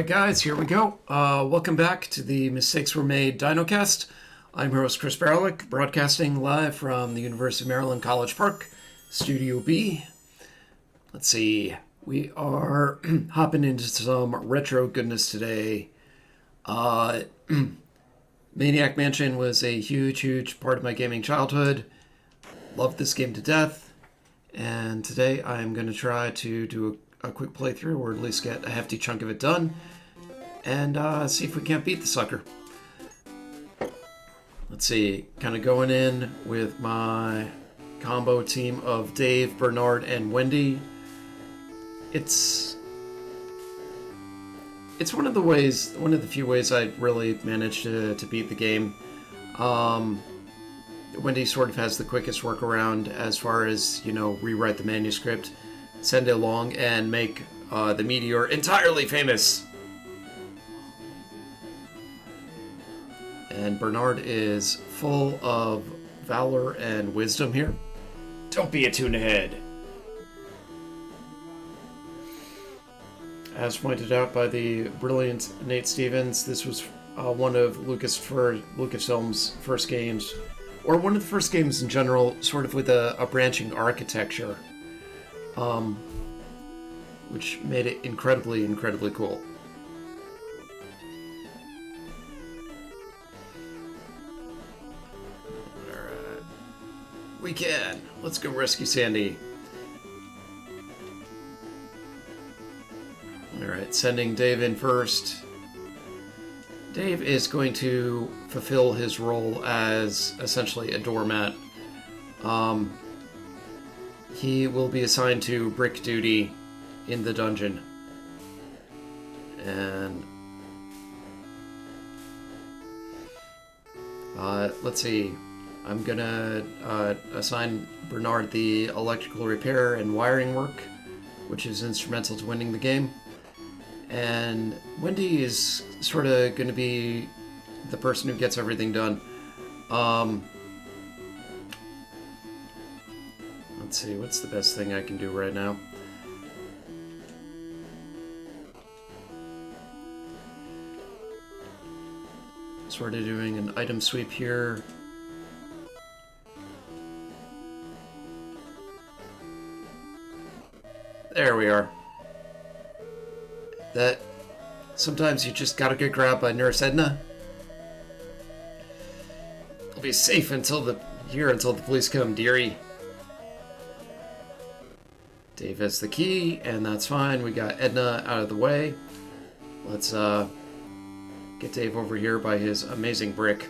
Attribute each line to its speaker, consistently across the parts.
Speaker 1: Alright guys, here we go. Welcome back to the Mistakes Were Made Dinocast. I'm your host Chris Barlick, broadcasting live from the University of Maryland College Park, Studio B. Let's see, we are hopping into some retro goodness today. Maniac Mansion was a huge part of my gaming childhood. Loved this game to death. And today I'm going to try to do a quick playthrough, or at least get a hefty chunk of it done, and see if we can't beat the sucker. Let's see, kind of going in with my combo team of Dave, Bernard, and Wendy. It's one of the few ways I really managed to beat the game. Wendy sort of has the quickest workaround as far as, rewrite the manuscript, send it along, and make the meteor entirely famous. And Bernard is full of valor and wisdom here. Don't be a tune ahead. As pointed out by the brilliant Nate Stevens, this was one of Lucasfilm's first games, or one of the first games in general, sort of with a branching architecture. Which made it incredibly cool. Alright. We can. Let's go rescue Sandy. Alright, sending Dave in first. Dave is going to fulfill his role as essentially a doormat. He will be assigned to brick duty in the dungeon. And let's see, I'm gonna assign Bernard the electrical repair and wiring work, which is instrumental to winning the game. And Wendy is sort of gonna be the person who gets everything done. Let's see, what's the best thing I can do right now? Sort of doing an item sweep here. There we are. That sometimes you just gotta get grabbed by Nurse Edna. I'll be safe until the police come, dearie. Dave has the key, and that's fine. We got Edna out of the way. Let's get Dave over here by his amazing brick.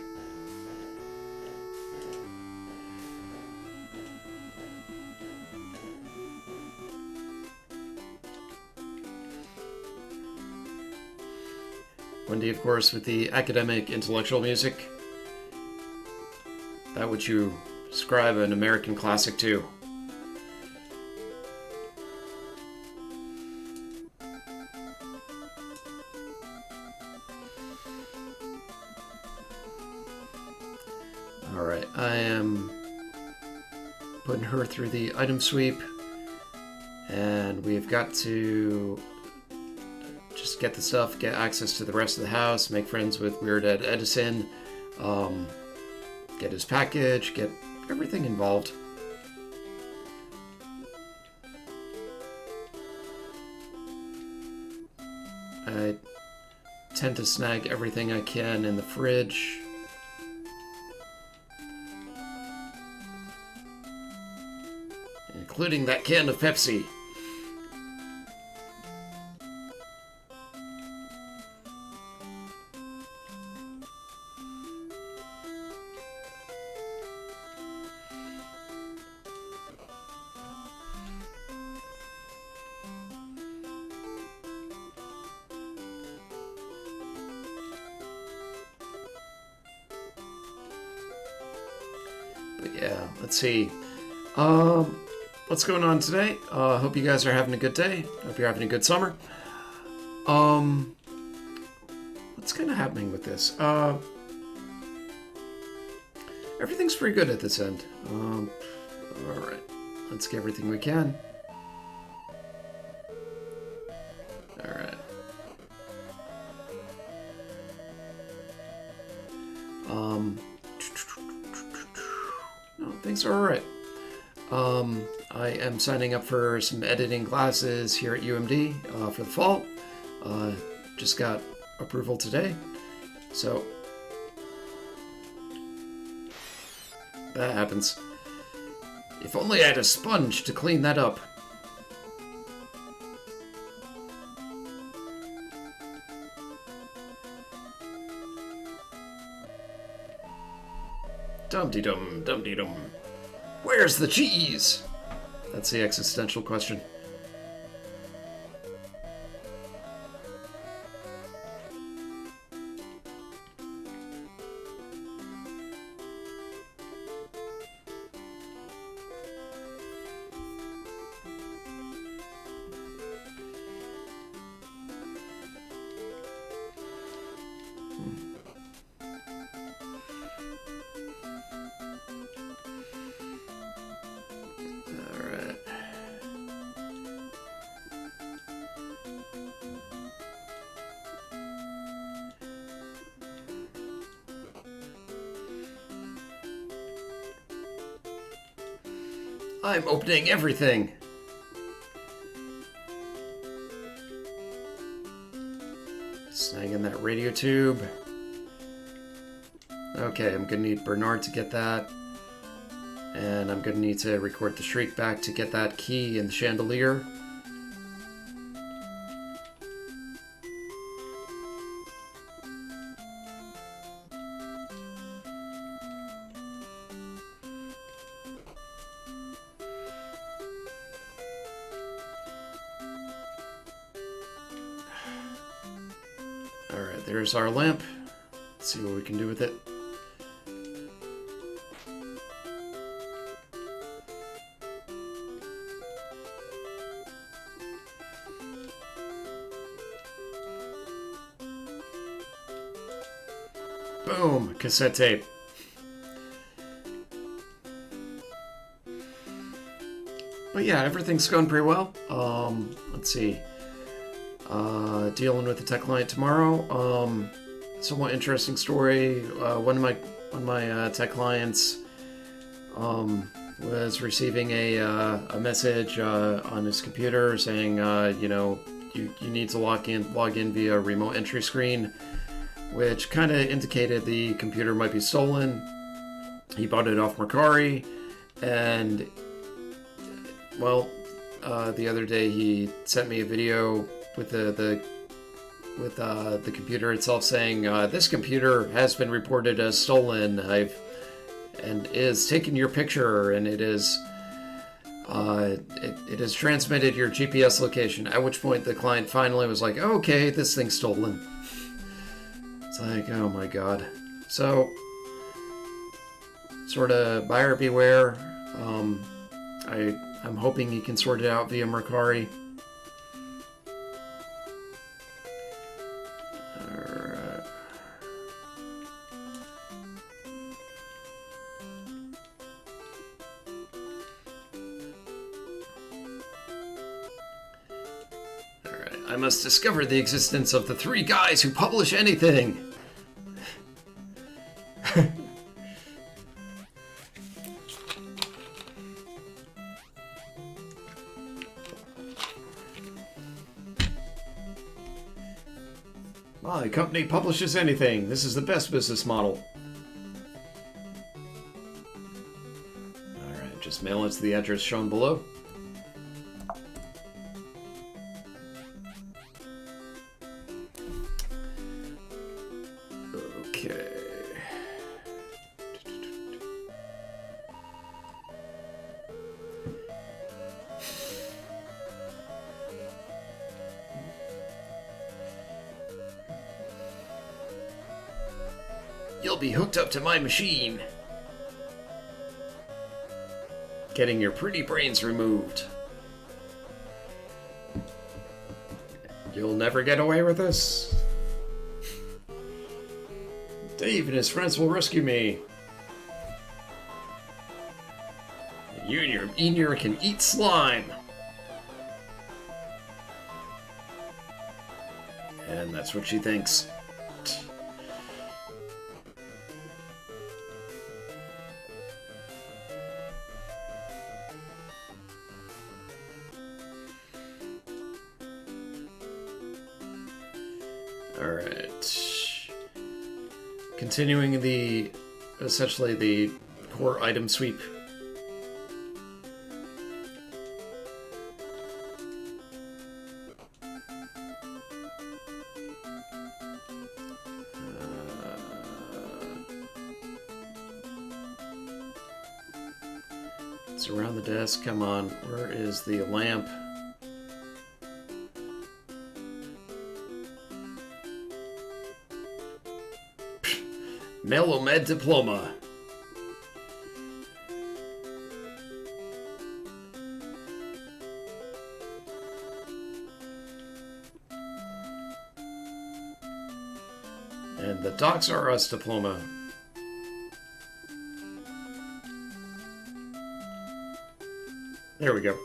Speaker 1: Wendy, of course, with the academic intellectual music. That which you describe an American classic to. Alright, I am putting her through the item sweep, and we've got to just get the stuff, get access to the rest of the house, make friends with Weird Ed Edison, get his package, get everything involved. I tend to snag everything I can in the fridge. Including that can of Pepsi. But yeah, let's see. What's going on today? Hope you guys are having a good day. Hope you're having a good summer. What's kind of happening with this? Everything's pretty good at this end. Alright, let's get everything we can. Alright. things are alright. I am signing up for some editing classes here at UMD for the fall. Just got approval today, so that happens. If only I had a sponge to clean that up. Dum-de-dum, dum-de-dum. Where's the cheese? That's the existential question. I'm opening everything. Snagging that radio tube. Okay, I'm gonna need Bernard to get that. And I'm gonna need to record the shriek back to get that key in the chandelier. Alright, there's our lamp. Let's see what we can do with it. Boom! Cassette tape. But yeah, everything's going pretty well. Let's see. Dealing with the tech client tomorrow. Somewhat interesting story. One of my tech clients was receiving a message on his computer saying, you know, you need to log in via remote entry screen, which kind of indicated the computer might be stolen. He bought it off Mercari, and well, the other day he sent me a video with the computer itself saying, this computer has been reported as stolen. And is taking your picture, and it is it has transmitted your GPS location. At which point the client finally was like, oh, okay, this thing's stolen. It's like, oh my god. So, sort of buyer beware. I'm hoping you can sort it out via Mercari. I must discover the existence of the 3 guys who publish anything. My company publishes anything. This is the best business model. Alright, just mail it to the address shown below. You'll be hooked up to my machine. Getting your pretty brains removed. You'll never get away with this. Dave and his friends will rescue me. You and your Enir can eat slime. And that's what she thinks. Alright. Continuing essentially the core item sweep. It's around the desk. Come on. Where is the lamp? Melomed diploma. And the Docs R Us diploma. There we go.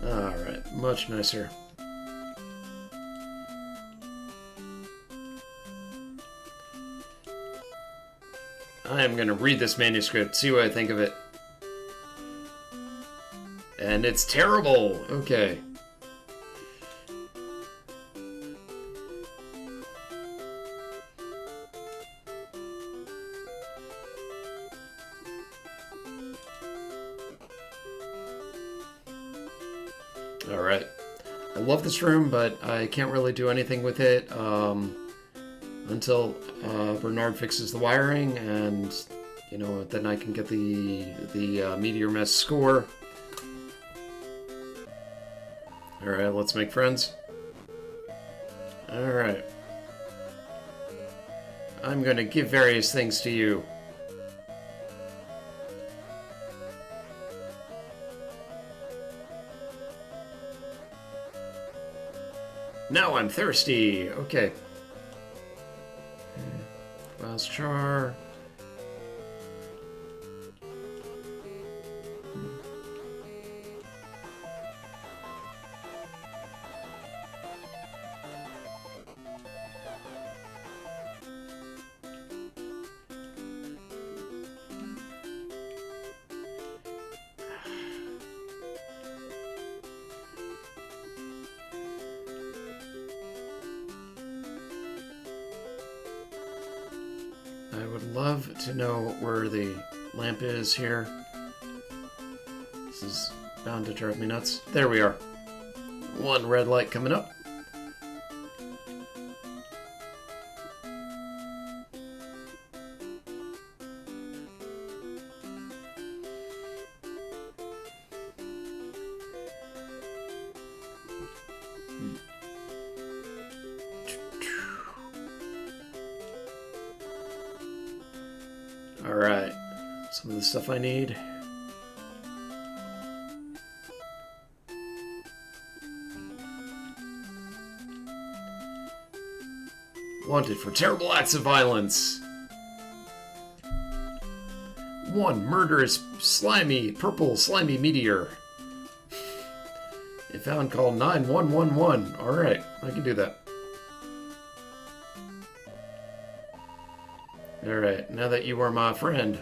Speaker 1: Alright, much nicer. I am going to read this manuscript, see what I think of it. And it's terrible! Okay. Alright. I love this room, but I can't really do anything with it until Bernard fixes the wiring, and, you know, then I can get the Meteor Mess score. Alright, let's make friends. Alright. I'm gonna give various things to you. Now I'm thirsty. Okay. Fast char. I would love to know where the lamp is here. This is bound to drive me nuts. There we are. One red light coming up. Alright, some of the stuff I need. Wanted for terrible acts of violence. One murderous, purple slimy meteor. It found call 9111. Alright, I can do that. Alright, now that you are my friend.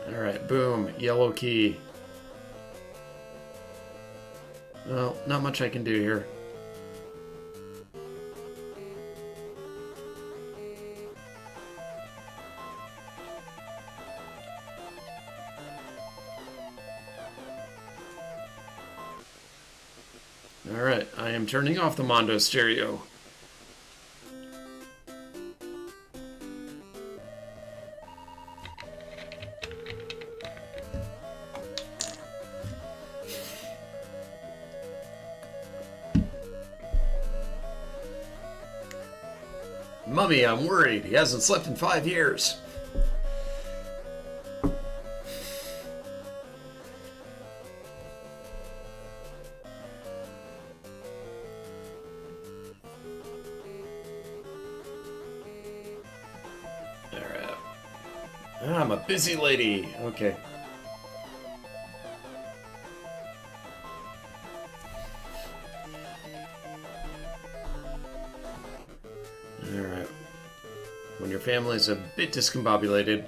Speaker 1: Alright, boom, yellow key. Well, not much I can do here. Alright, I am turning off the Mondo stereo. Mummy, I'm worried. He hasn't slept in 5 years. I'm a busy lady. Okay. Alright. family is a bit discombobulated.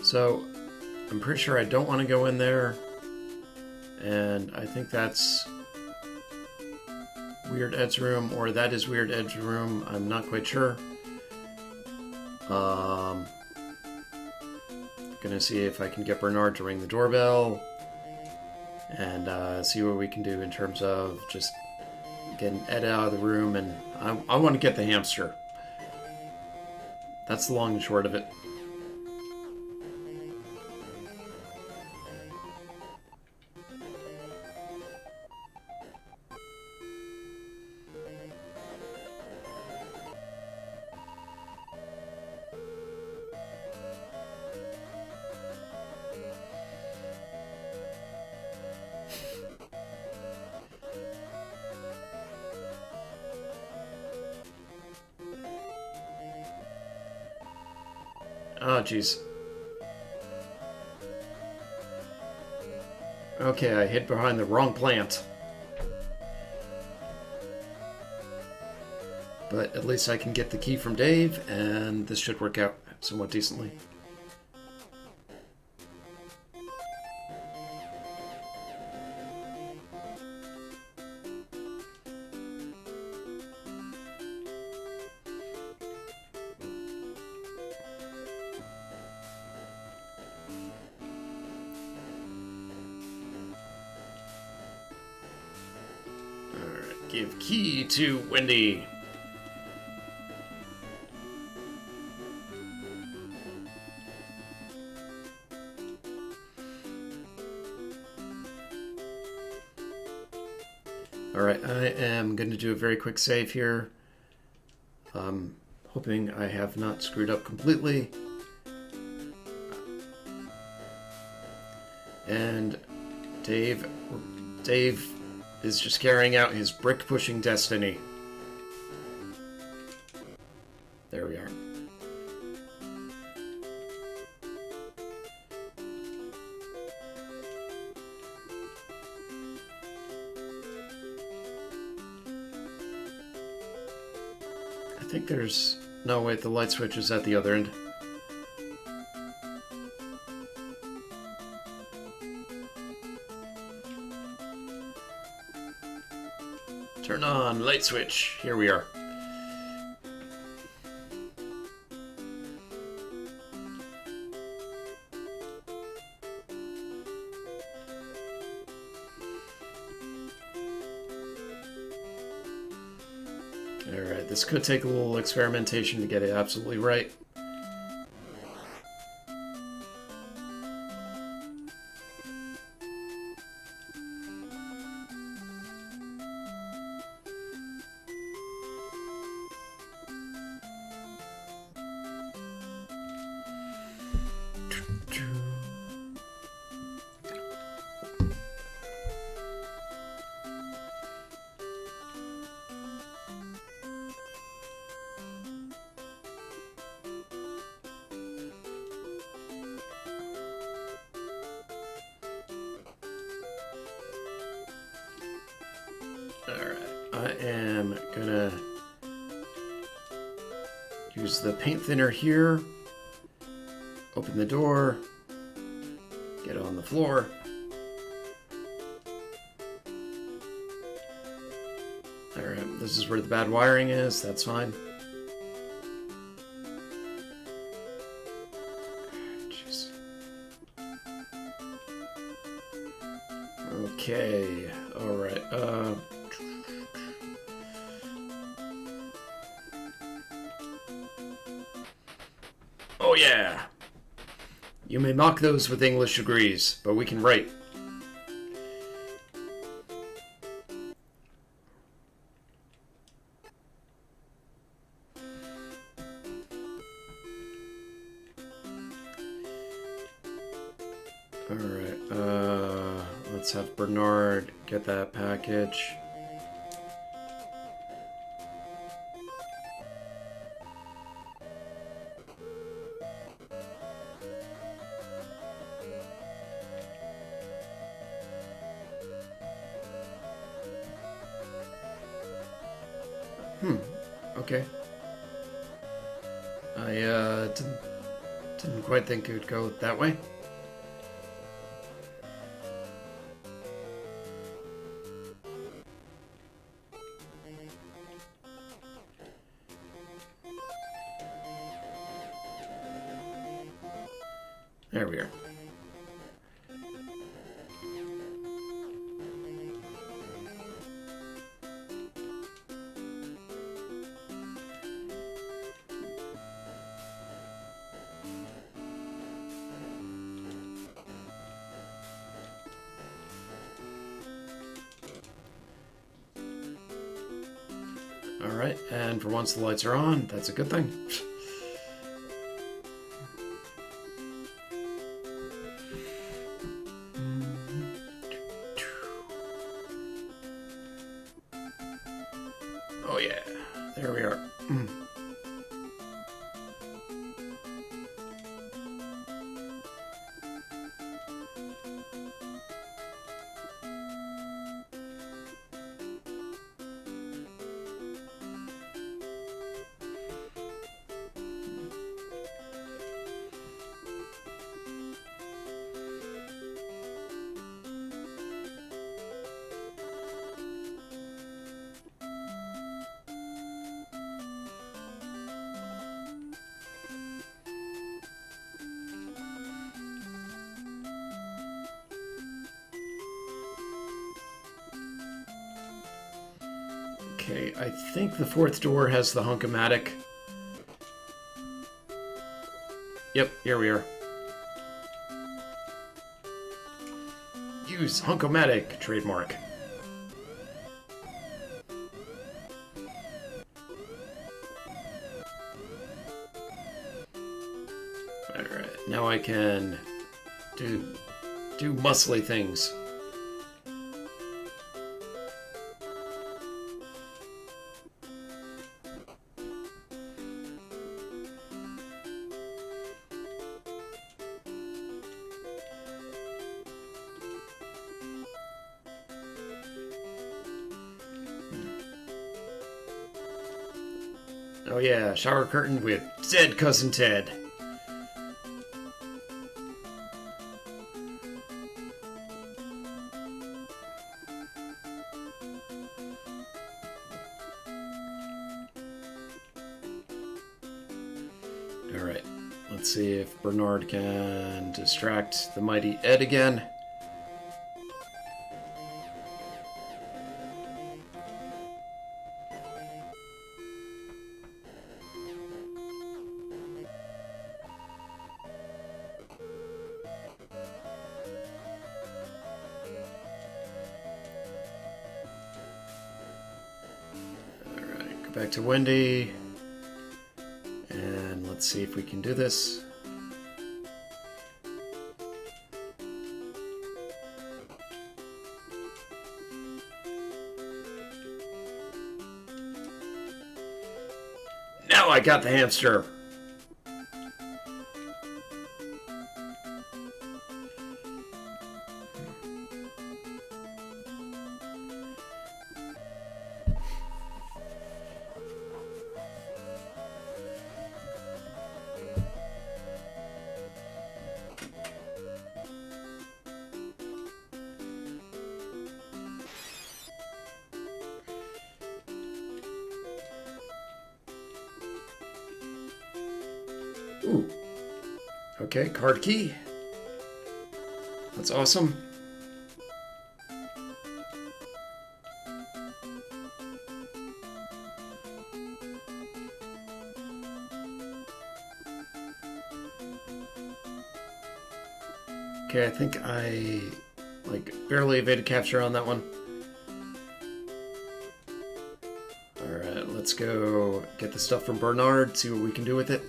Speaker 1: So, I'm pretty sure I don't want to go in there. And I think that's Weird Ed's room, or that is Weird Ed's room. I'm not quite sure. Gonna see if I can get Bernard to ring the doorbell. And see what we can do in terms of just getting Ed out of the room. And I want to get the hamster. That's the long and short of it. Oh, jeez. Okay, I hid behind the wrong plant. But at least I can get the key from Dave, and this should work out somewhat decently. Give key to Wendy. Alright, I am going to do a very quick save here. Hoping I have not screwed up completely. And Dave is just carrying out his brick-pushing destiny. There we are. I think there's... No, wait, the light switch is at the other end. Turn on light switch. Here we are. Alright, this could take a little experimentation to get it absolutely right. Alright, I am gonna use the paint thinner here, open the door, get on the floor. Alright, this is where the bad wiring is, that's fine. Jeez. Okay, alright, oh yeah! You may mock those with English degrees, but we can write. Alright, let's have Bernard get that package. Okay. I didn't quite think it would go that way. There we are. Alright, and for once the lights are on, that's a good thing. Oh yeah, there we are. Okay, I think the fourth door has the Hunk-O-Matic. Yep, here we are. Use Hunk-O-Matic trademark. Alright, now I can do muscly things. Oh yeah, shower curtain with dead cousin Ted. Alright, let's see if Bernard can distract the mighty Ed again. Back to Wendy, and let's see if we can do this. Now I got the hamster. Ooh. Okay, card key. That's awesome. Okay, I think I barely evaded capture on that one. Alright, let's go get the stuff from Bernard, see what we can do with it.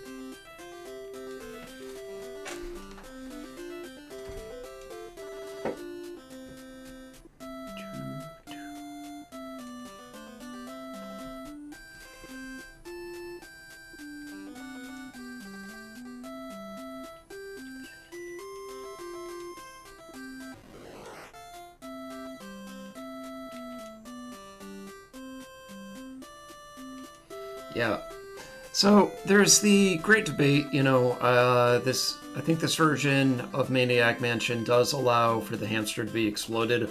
Speaker 1: Yeah. So there's the great debate, I think this version of Maniac Mansion does allow for the hamster to be exploded.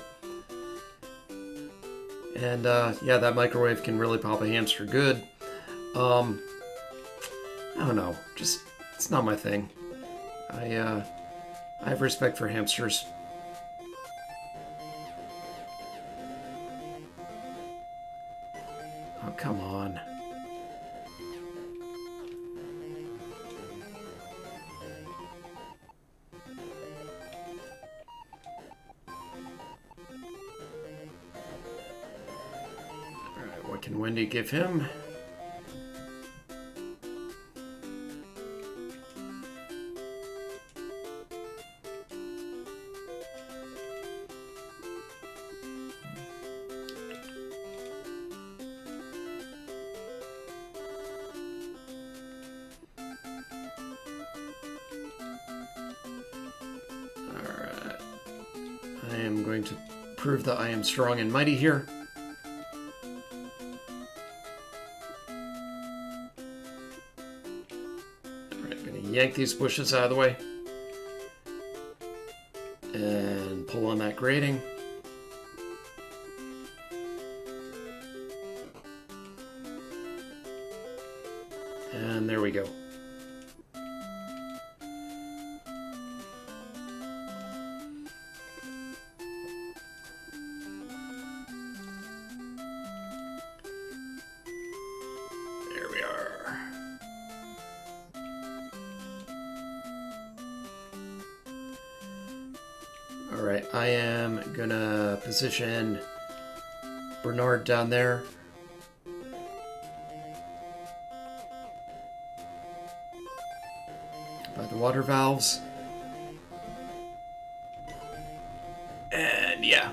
Speaker 1: And yeah, that microwave can really pop a hamster good. I don't know, just it's not my thing. I have respect for hamsters. Oh, come on. Alright, what can Wendy give him? I am going to prove that I am strong and mighty here. Alright, I'm going to yank these bushes out of the way. And pull on that grating. And there we go. There we are. Alright, I am gonna position Bernard down there. By the water valves. And yeah.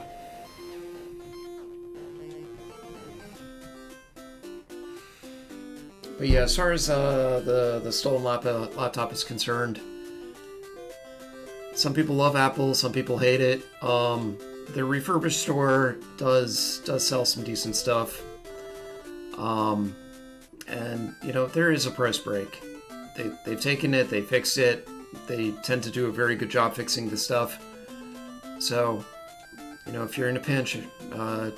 Speaker 1: But yeah, as far as the stolen laptop is concerned, some people love Apple, some people hate it. The refurbished store does sell some decent stuff. And there is a price break. They've taken it, they fixed it. They tend to do a very good job fixing the stuff. So, if you're in a pinch,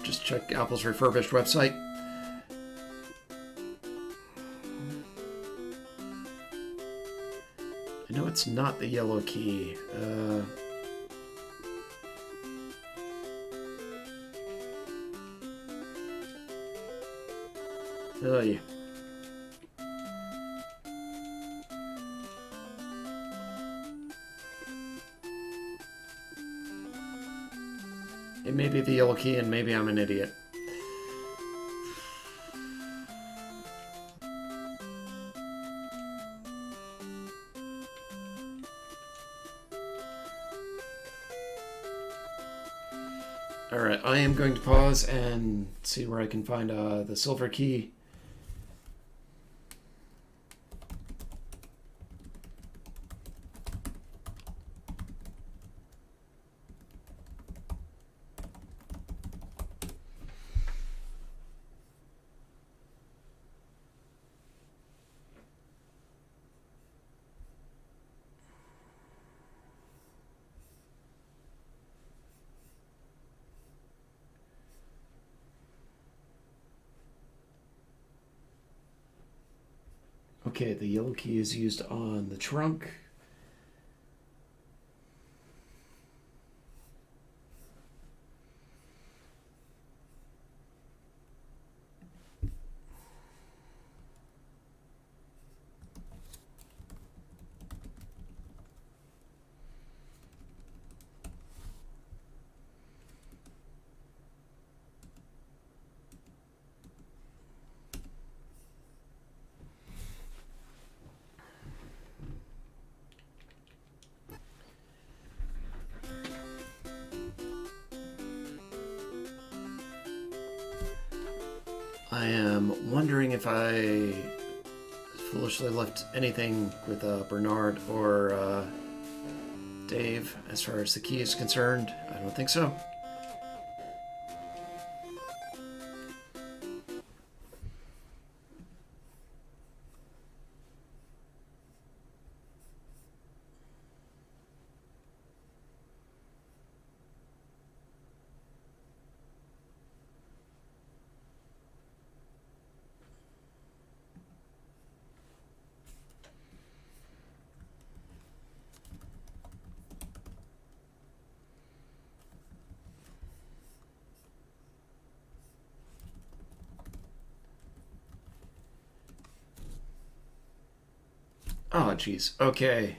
Speaker 1: just check Apple's refurbished website. I know it's not the yellow key. Oh, yeah. It may be the yellow key, and maybe I'm an idiot. Alright, I am going to pause and see where I can find the silver key. Okay, the yellow key is used on the trunk. I am wondering if I foolishly left anything with Bernard or Dave as far as the key is concerned. I don't think so. Oh, jeez. Okay.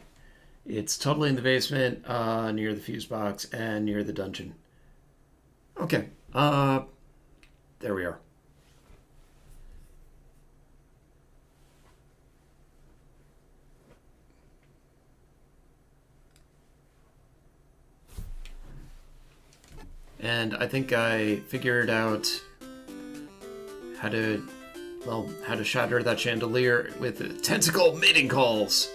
Speaker 1: It's totally in the basement, near the fuse box, and near the dungeon. Okay. There we are. And I think I figured out how to, well, how to shatter that chandelier with tentacle mating calls.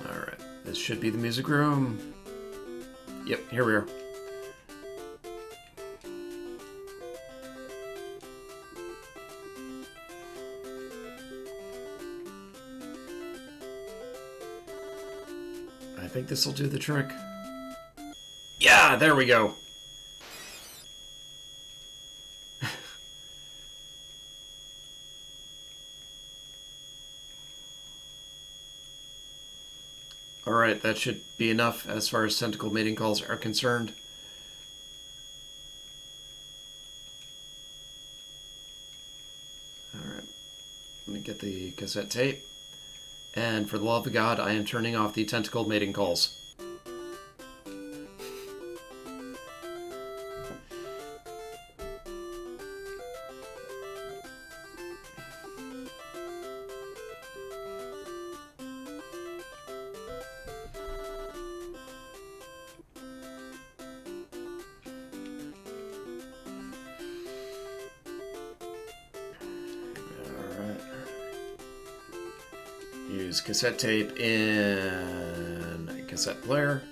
Speaker 1: Alright, this should be the music room. Yep, here we are. I think this will do the trick. Yeah, there we go. Alright, that should be enough as far as tentacle mating calls are concerned. Alright, let me get the cassette tape. And for the love of God, I am turning off the tentacle mating calls. Use cassette tape in a cassette player.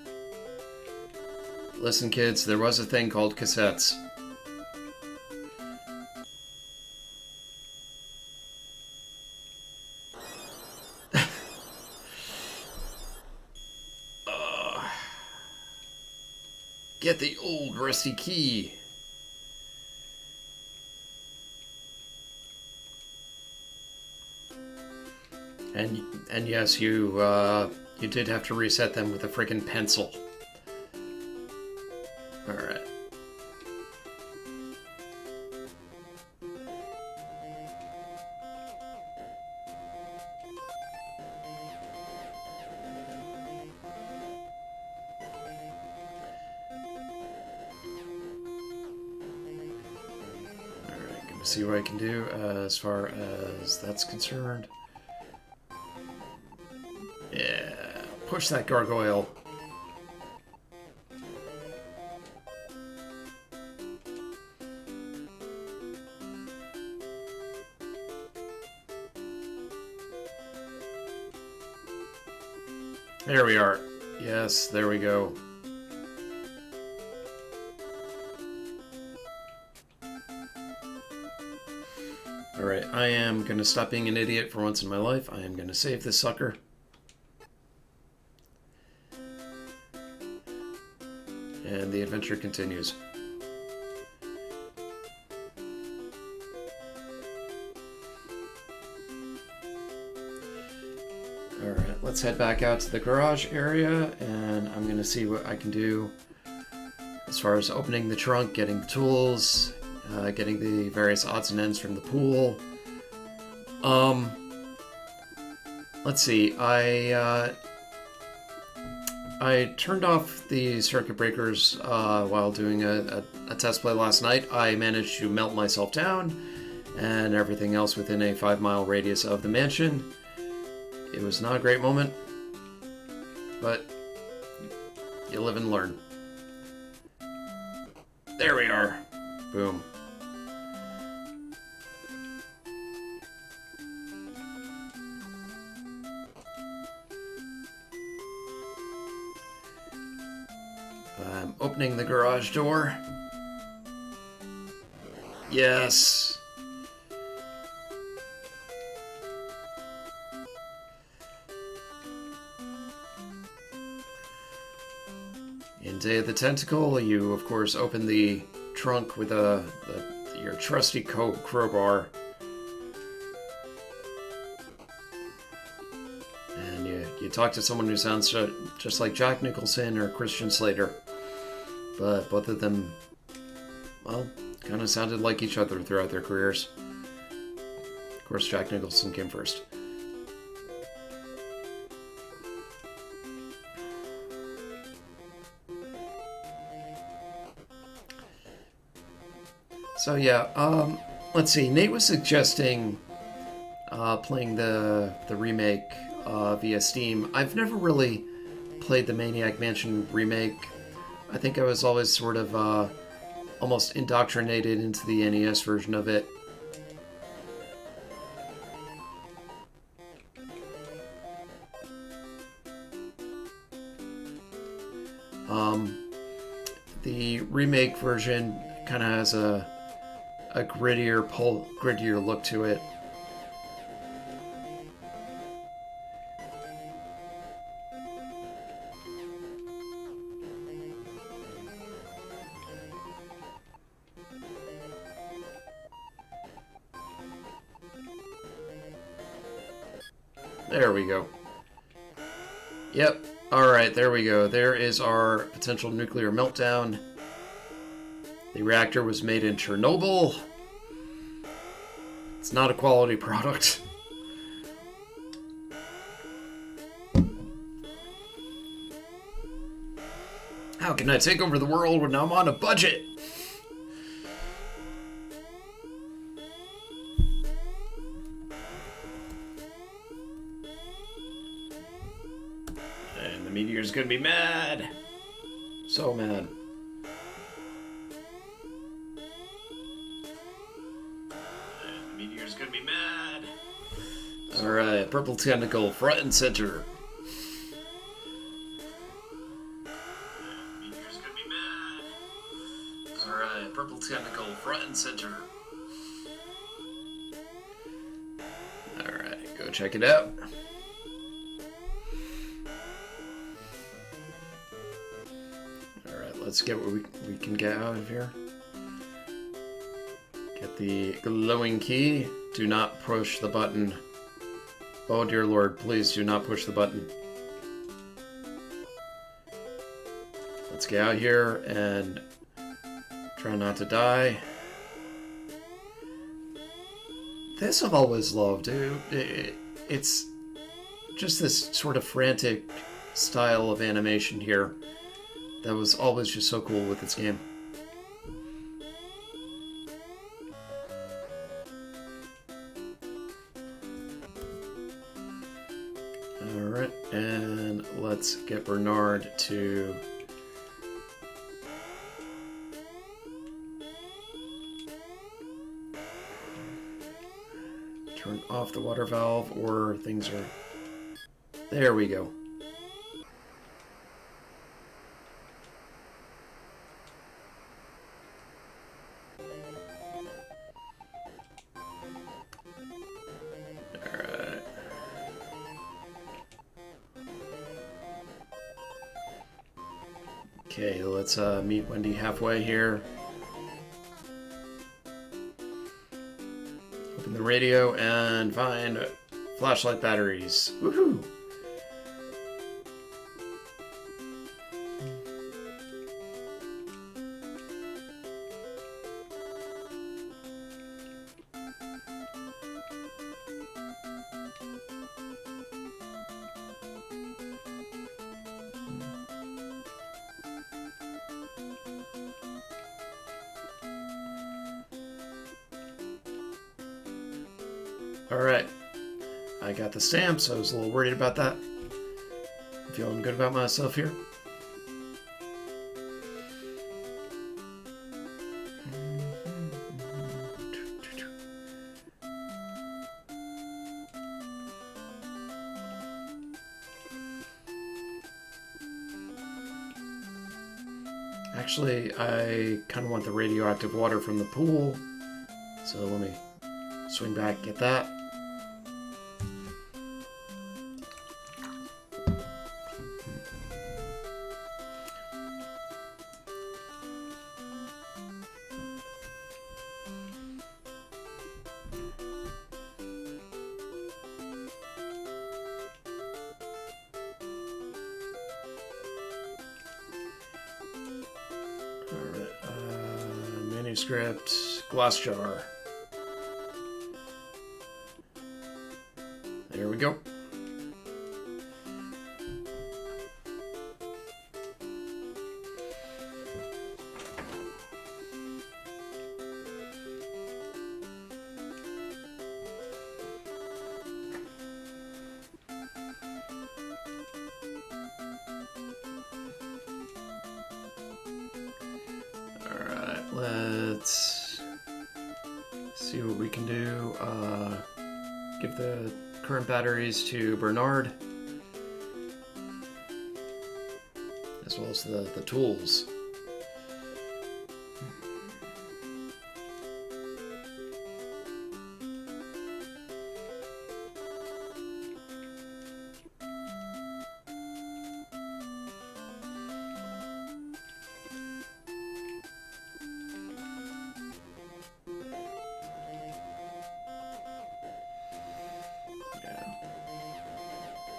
Speaker 1: Listen, kids, there was a thing called cassettes. Get the old rusty key. And yes, you did have to reset them with a freaking pencil. All right. Gonna see what I can do as far as that's concerned. Yeah, push that gargoyle. There we are. Yes, there we go. Alright, I am going to stop being an idiot for once in my life. I am going to save this sucker. And the adventure continues. Alright, let's head back out to the garage area, and I'm going to see what I can do as far as opening the trunk, getting the tools, getting the various odds and ends from the pool. Let's see, I turned off the circuit breakers while doing a test play last night. I managed to melt myself down and everything else within a 5-mile radius of the mansion. It was not a great moment, but you live and learn. There we are. Boom. I'm opening the garage door. Yes. In Day of the Tentacle, you of course open the trunk with your trusty crowbar. And you talk to someone who sounds just like Jack Nicholson or Christian Slater. But both of them, well, kind of sounded like each other throughout their careers. Of course, Jack Nicholson came first. So yeah, let's see. Nate was suggesting playing the remake via Steam. I've never really played the Maniac Mansion remake. I think I was always sort of almost indoctrinated into the NES version of it. The remake version kind of has a grittier look to it. There we go. Yep. Alright, there we go. There is our potential nuclear meltdown. The reactor was made in Chernobyl. It's not a quality product. How can I take over the world when I'm on a budget? And the meteor's gonna be mad. So mad. And the meteor's gonna be mad. Alright, purple tentacle, front and center. Purple tentacle, front and center. Alright, go check it out. Alright, let's get what we can get out of here. Get the glowing key. Do not push the button. Oh dear Lord, please do not push the button. Let's get out here and try not to die. This I've always loved, dude. It's just this sort of frantic style of animation here that was always just so cool with this game. Alright, and let's get Bernard to turn off the water valve, or things are... There we go. Alright. Okay, let's meet Wendy halfway here. Open the radio and find flashlight batteries. Woohoo! Alright, I got the stamps. I was a little worried about that. I'm feeling good about myself here. Actually, I kind of want the radioactive water from the pool, so let me swing back, get that. manuscript, glass jar. There we go. Let's see what we can do. Give the current batteries to Bernard, as well as the tools.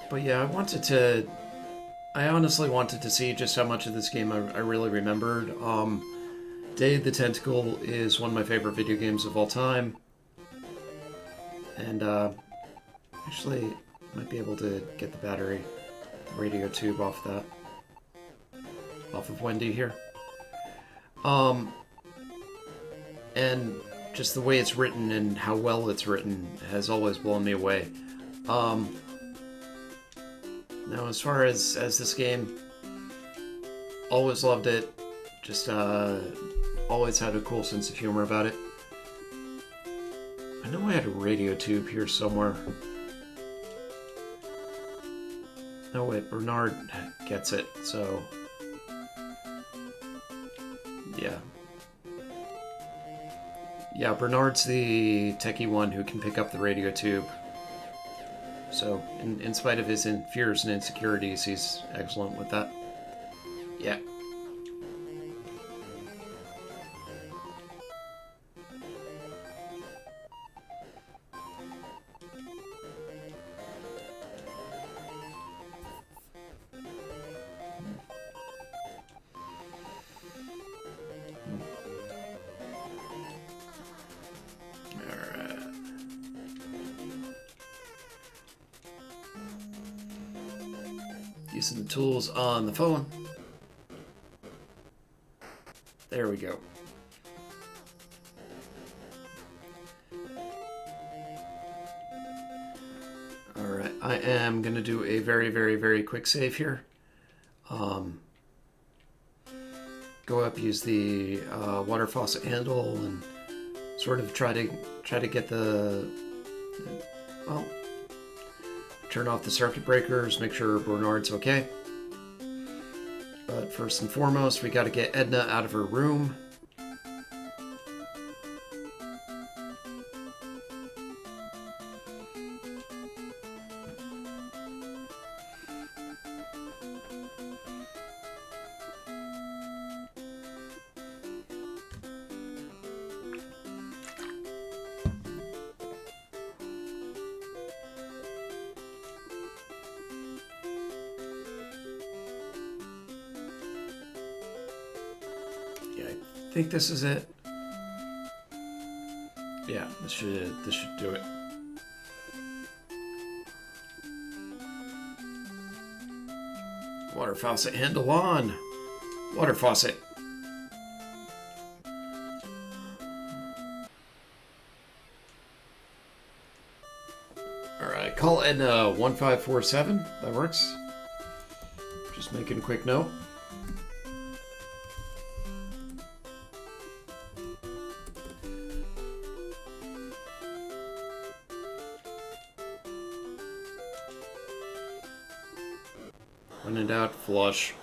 Speaker 1: But yeah, I honestly wanted to see just how much of this game I really remembered. Day of the Tentacle is one of my favorite video games of all time. And, actually, might be able to get the battery, the radio tube off of Wendy here. And just the way it's written and how well it's written has always blown me away. Now, as far as this game, always loved it. Just always had a cool sense of humor about it. I know I had a radio tube here somewhere. No, wait, Bernard gets it, so... Yeah. Yeah, Bernard's the techie one who can pick up the radio tube. So, in spite of his fears and insecurities, he's excellent with that. Yeah. Using the tools on the phone. There we go. Alright, I am going to do a very, very, very quick save here. Go up, use the water faucet handle, and sort of try to get the... Well... Turn off the circuit breakers, make sure Bernard's okay. But first and foremost, we gotta get Edna out of her room. I think this is it. Yeah, this should do it. Water faucet handle on. Water faucet. Alright, call Edna 1547. That works. Just making a quick note. When in doubt, flush.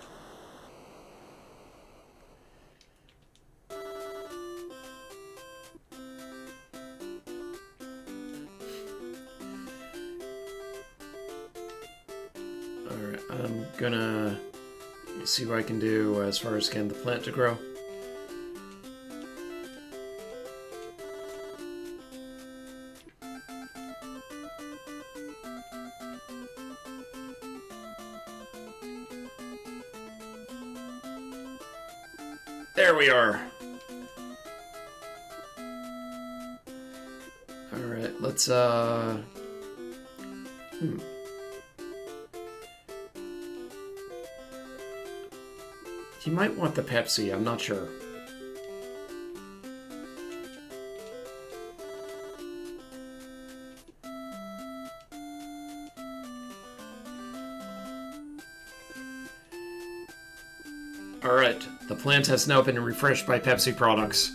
Speaker 1: Alright, I'm gonna see what I can do as far as getting the plant to grow. There we are. let's, He might want the Pepsi, I'm not sure. Alright, the plant has now been refreshed by Pepsi products.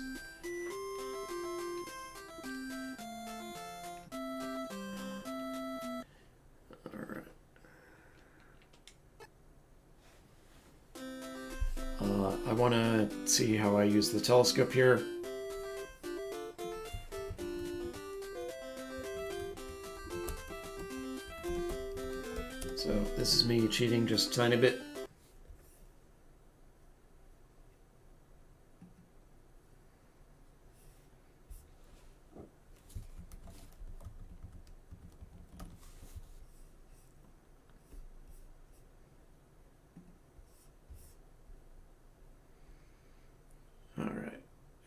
Speaker 1: I want to see how I use the telescope here. So this is me cheating just a tiny bit.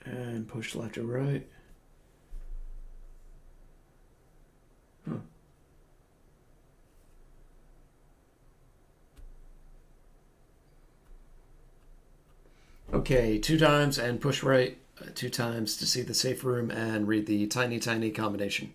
Speaker 1: And push left or right. Huh. Okay, 2 times and push right 2 times to see the safe room and read the tiny combination.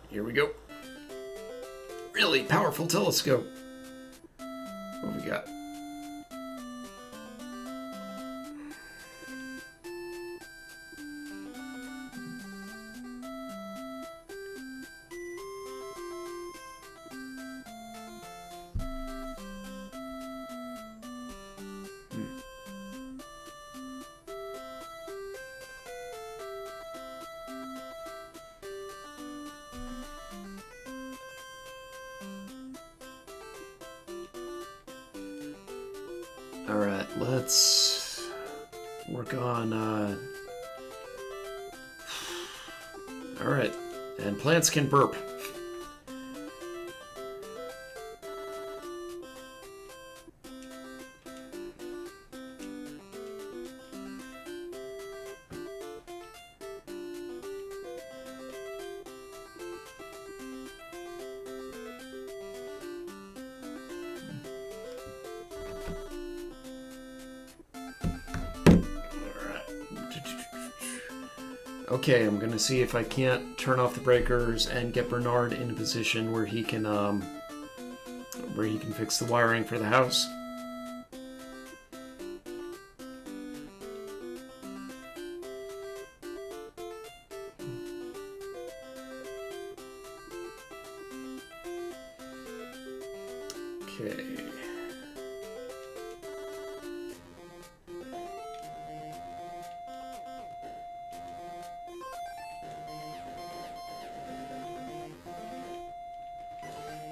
Speaker 1: Here we go. Really powerful telescope. What we got? Alright, let's work on, Alright, and plants can burp. Okay, I'm gonna see if I can't turn off the breakers and get Bernard in a position where he can fix the wiring for the house. Okay.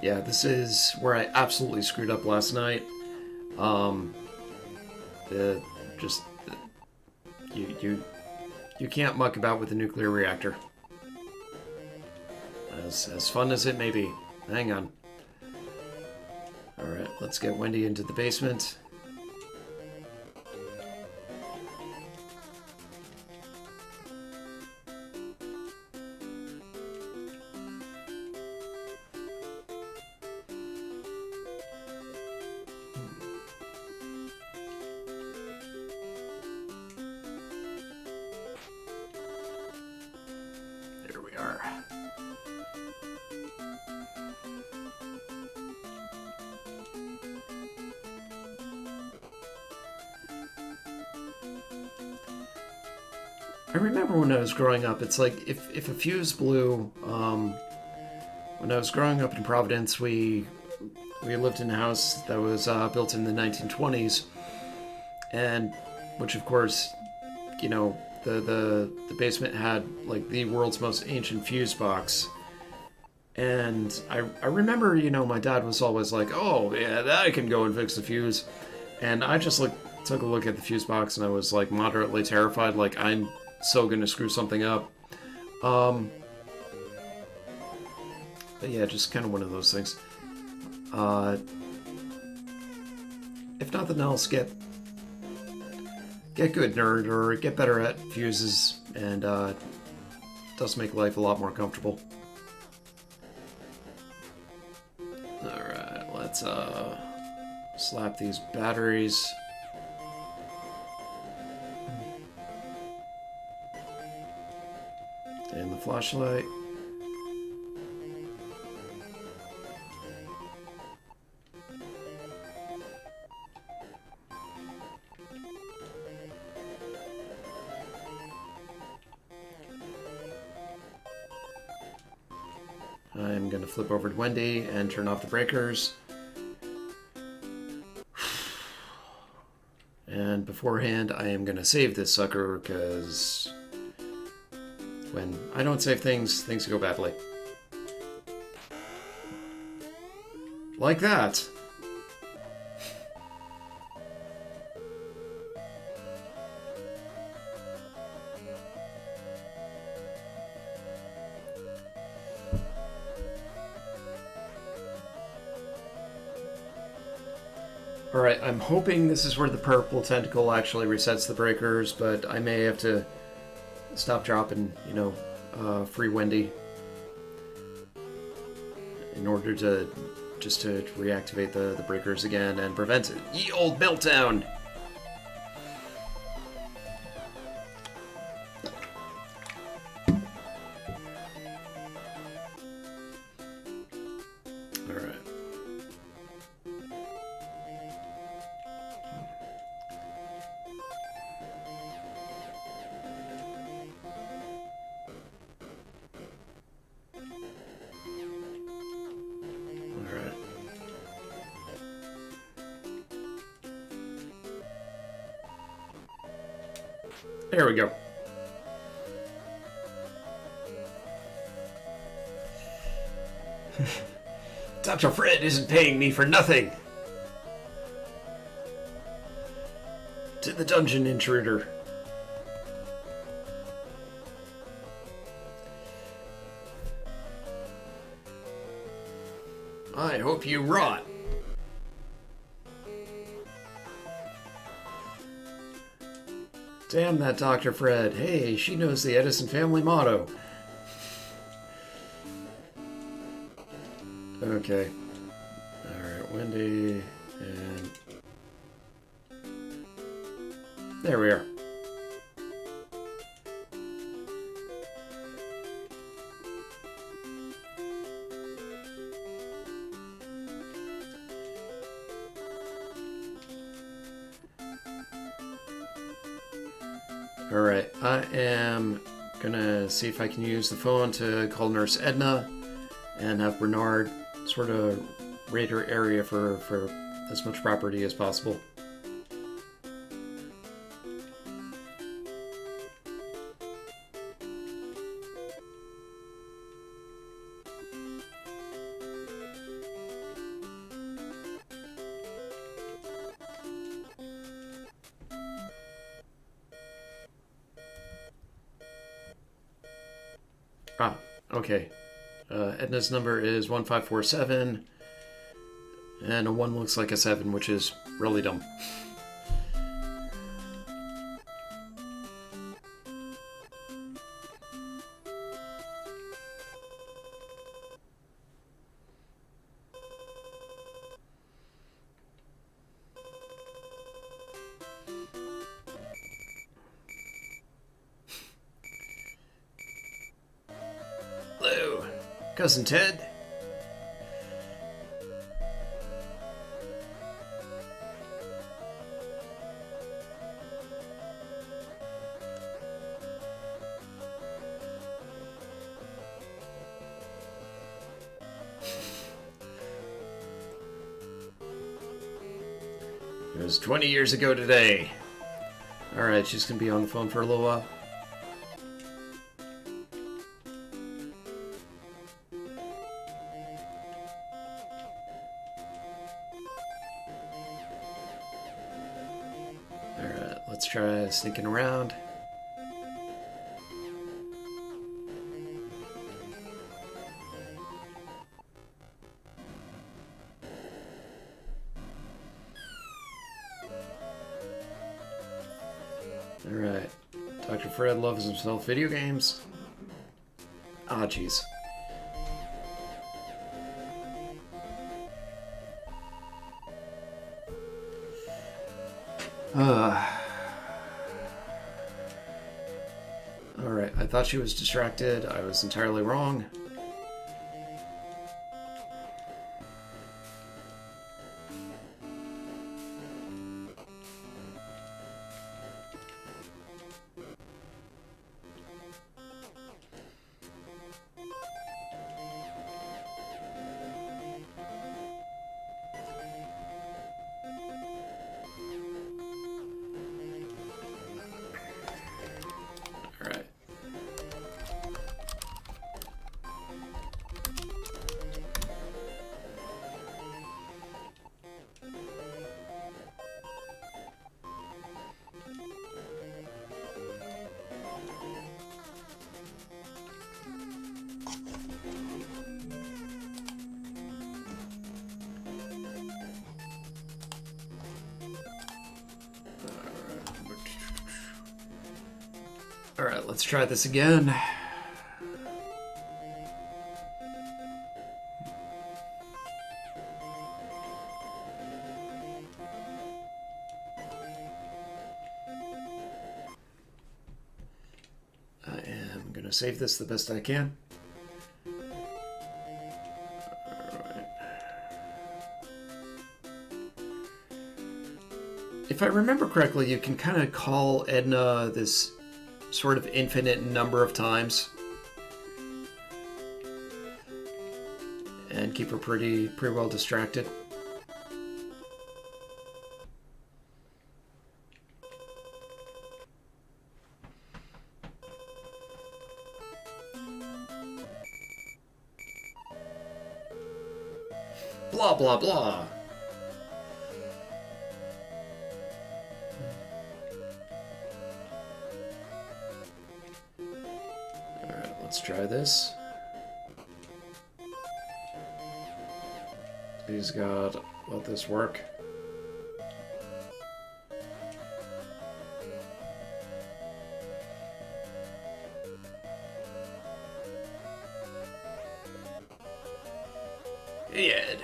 Speaker 1: Yeah, this is where I absolutely screwed up last night. You can't muck about with a nuclear reactor. As fun as it may be. Hang on. Alright, let's get Wendy into the basement. There we are. I remember when I was growing up, it's like if a fuse blew, When I was growing up in Providence, we lived in a house that was built in the 1920s, and which of course, you know, the basement had like the world's most ancient fuse box. And I remember, my dad was always like, "Oh yeah, I can go and fix the fuse," and I just took a look at the fuse box and I was like moderately terrified, like I'm so gonna screw something up. Um, but yeah, just kind of one of those things. Uh, if nothing else, get good, nerd, or get better at fuses, and does make life a lot more comfortable. Alright, let's slap these batteries. And the flashlight. I'm going to flip over to Wendy and turn off the breakers. And beforehand, I am going to save this sucker, because when I don't save things, things go badly. Like that. Alright, I'm hoping this is where the purple tentacle actually resets the breakers, but I may have to stop, drop, and, free Wendy in order to reactivate the breakers again and prevent it. Ye old meltdown! There we go. Dr. Fred isn't paying me for nothing. To the dungeon intruder. I hope you rot. Damn that Dr. Fred. Hey, she knows the Edison family motto. Okay. Alright, Wendy, and... there we are. Alright, I am gonna see if I can use the phone to call Nurse Edna and have Bernard sort of raid her area for as much property as possible. Ah, okay. Edna's number is 1547, and a 1 looks like a 7, which is really dumb. Hello, Cousin Ted. was 20 years ago today. Alright, she's gonna be on the phone for a little while. Alright, let's try sneaking around. Alright. Dr. Fred loves himself video games. Ah, jeez. Alright, I thought she was distracted. I was entirely wrong. Alright, let's try this again. I am going to save this the best I can. Alright. If I remember correctly, you can kind of call Edna this sort of infinite number of times and keep her pretty well distracted. Blah blah blah. Let's try this. Please God, let this work. Ed.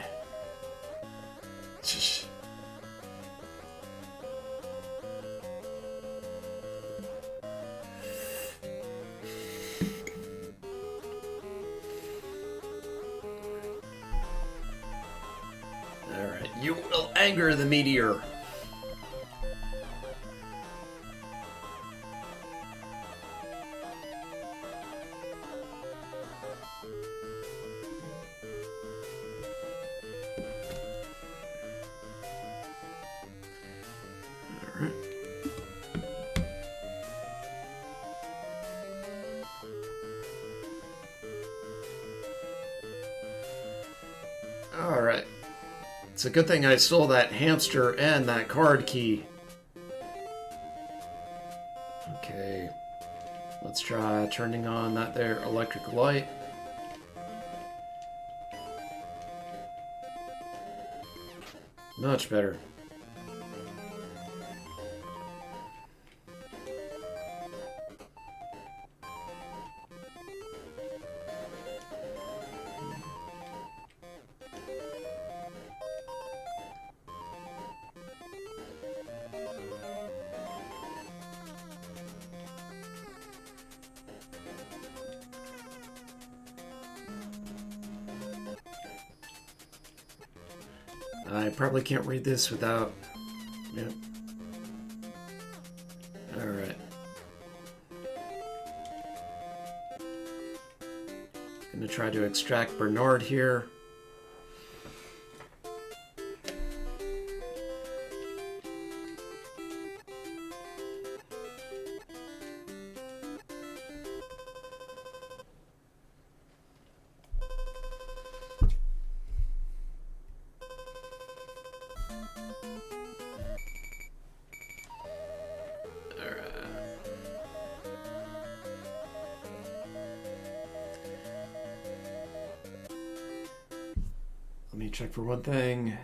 Speaker 1: You will anger the meteor. All right. It's a good thing I stole that hamster and that card key. Okay. Let's try turning on that there electric light. Much better. I probably can't read this without... Yep. Alright. Gonna try to extract Bernard here. check for one thing.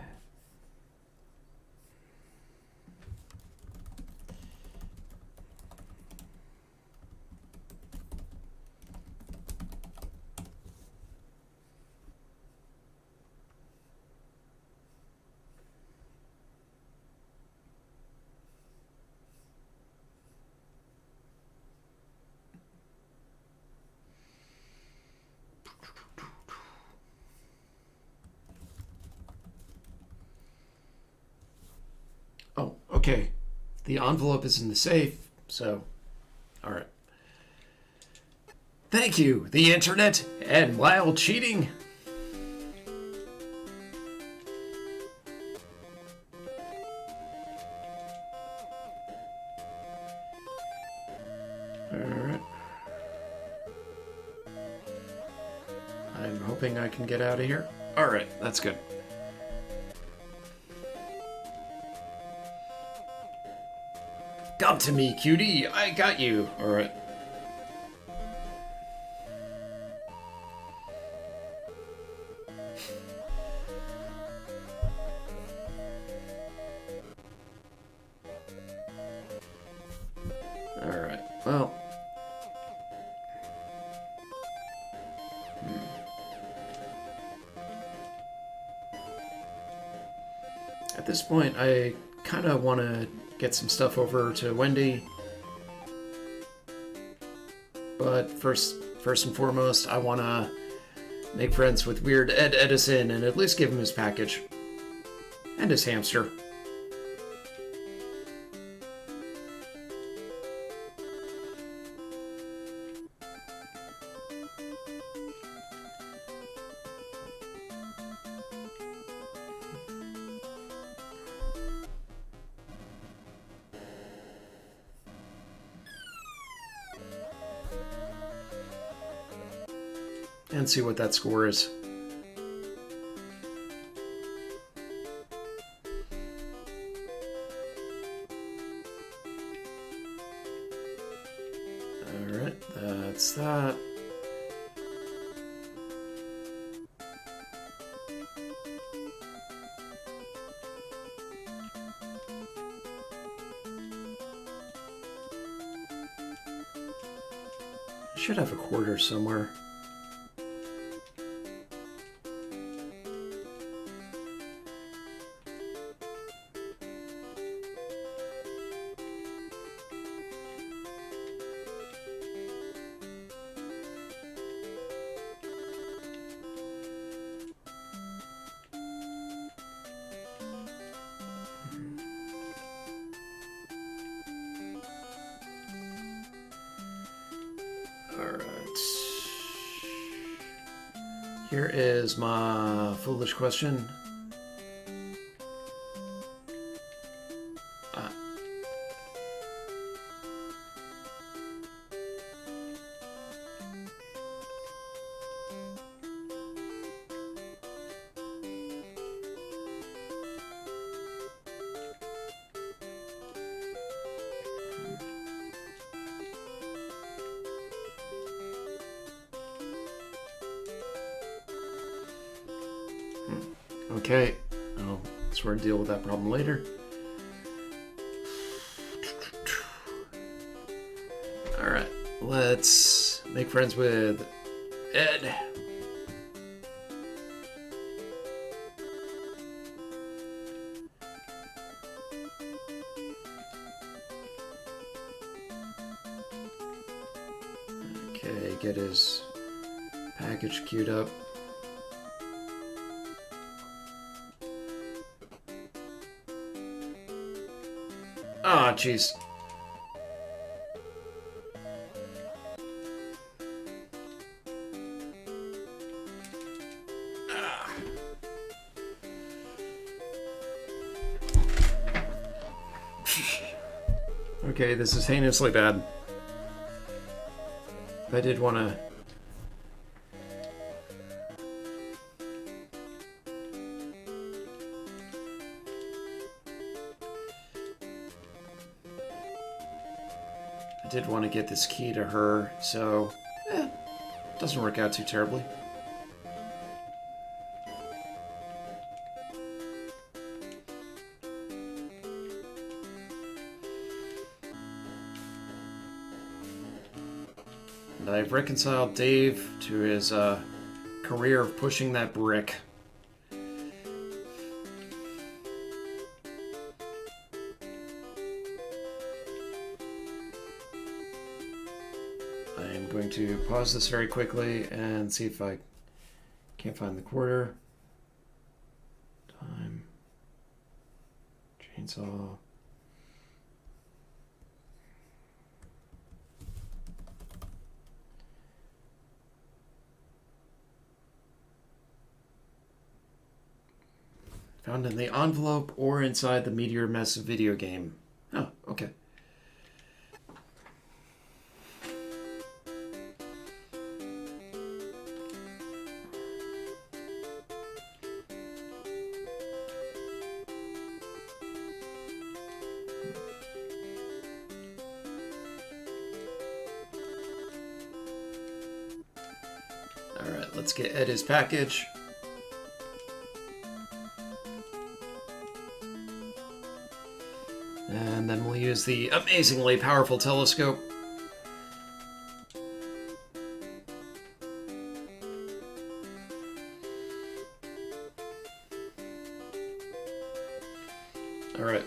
Speaker 1: Oh, okay. The envelope is in the safe, so, all right. Thank you, the internet, and while cheating. All right. I'm hoping I can get out of here. All right, that's good. Come to me, cutie. I got you. All right. All right. Well. At this point, I kind of want to get some stuff over to Wendy. But first and foremost, I want to make friends with Weird Ed Edison and at least give him his package. And his hamster. And see what that score is. Alright, that's that. I should have a quarter somewhere. Here is my foolish question. Okay, I'll sort of deal with that problem later. Alright, let's make friends with Ed. Okay, get his package queued up. Ah, jeez. Okay, this is heinously bad. I did want to... did want to get this key to her, so doesn't work out too terribly. And I've reconciled Dave to his career of pushing that brick. I'm going to pause this very quickly and see if I can't find the quarter. Time. Chainsaw. Found in the envelope or inside the Meteor Mess video game. Oh, okay. Alright, let's get Ed his package. And then we'll use the amazingly powerful telescope. Alright.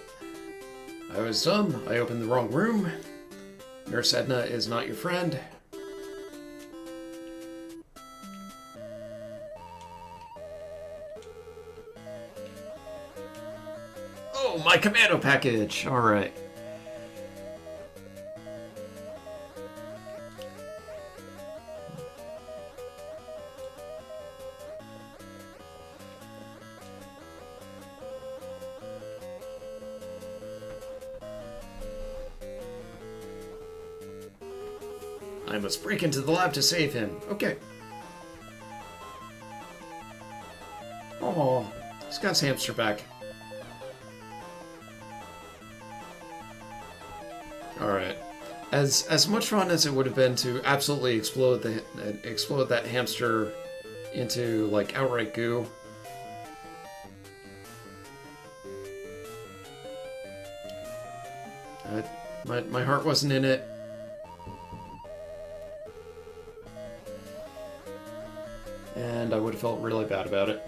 Speaker 1: I was dumb. I opened the wrong room. Nurse Edna is not your friend. Oh, my commando package! Alright. I must break into the lab to save him. Okay. Oh, he's got his hamster back. Alright. As much fun as it would have been to absolutely explode that hamster into, like, outright goo. My heart wasn't in it. And I would have felt really bad about it.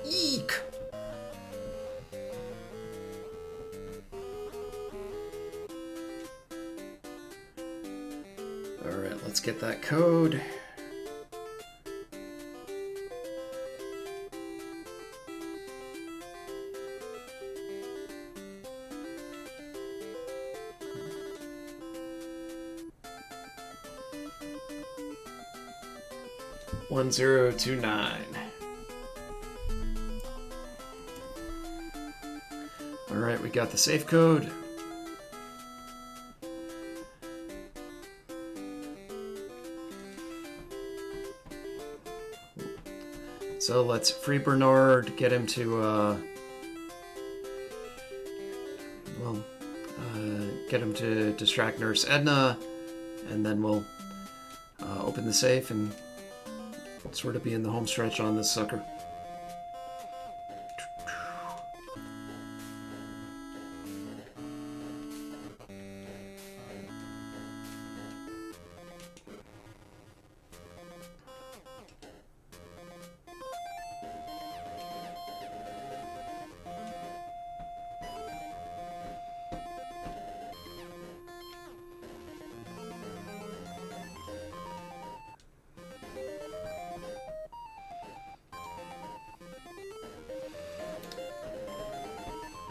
Speaker 1: Eek! Alright, let's get that code. One 1029. Alright, we got the safe code. So let's free Bernard, get him to, get him to distract Nurse Edna, and then we'll open the safe and sort of be in the home stretch on this sucker.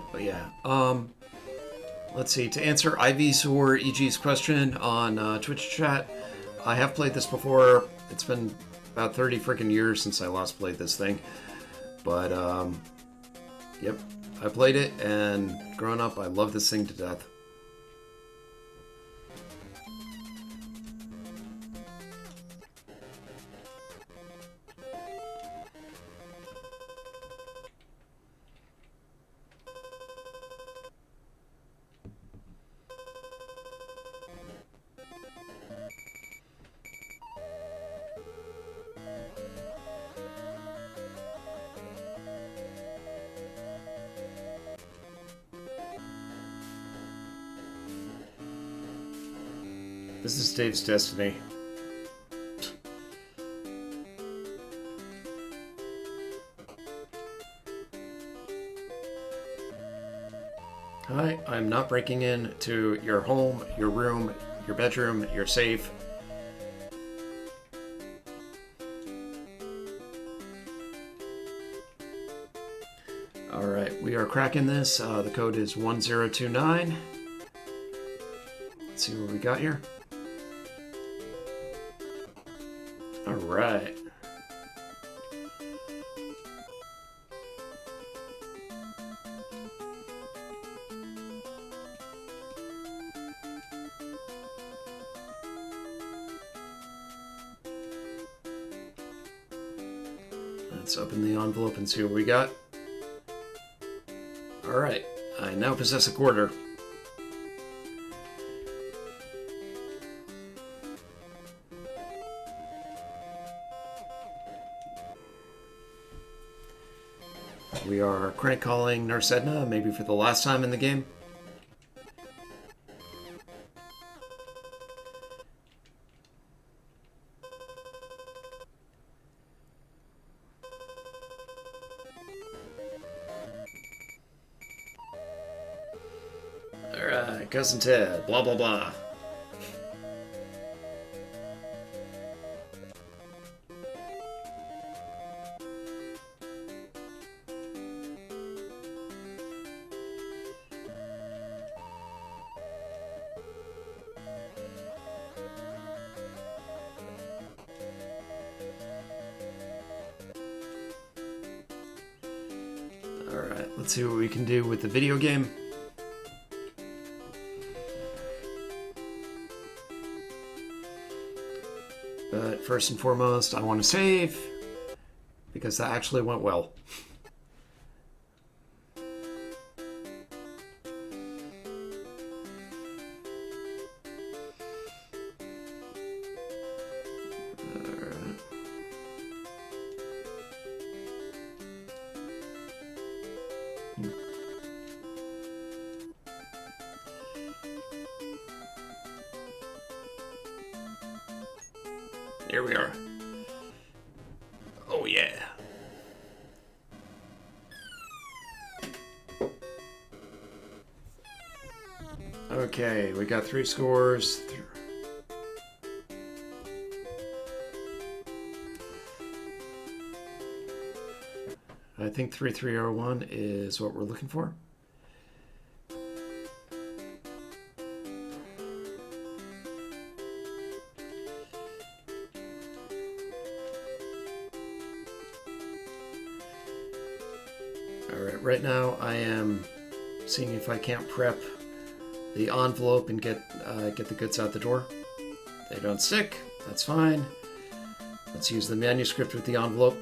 Speaker 1: But yeah, let's see. To answer Ivy's or EG's question on Twitch chat, I have played this before. It's been about 30 freaking years since I last played this thing. But, yep, I played it, and growing up, I love this thing to death. This is Dave's destiny. Hi, I'm not breaking into your home, your room, your bedroom, your safe. Alright, we are cracking this. The code is 1029. Let's see what we got here. Alright. Let's open the envelope and see what we got. Alright, I now possess a quarter. We are crank calling Nurse Edna, maybe for the last time in the game. Alright, Cousin Ted, blah blah blah. Alright, let's see what we can do with the video game. But first and foremost, I want to save, because that actually went well. Here we are. Oh yeah. Okay, we got 3 scores. I think 3301 is what we're looking for. Alright, right now I am seeing if I can't prep the envelope and get the goods out the door. They don't stick, that's fine. Let's use the manuscript with the envelope.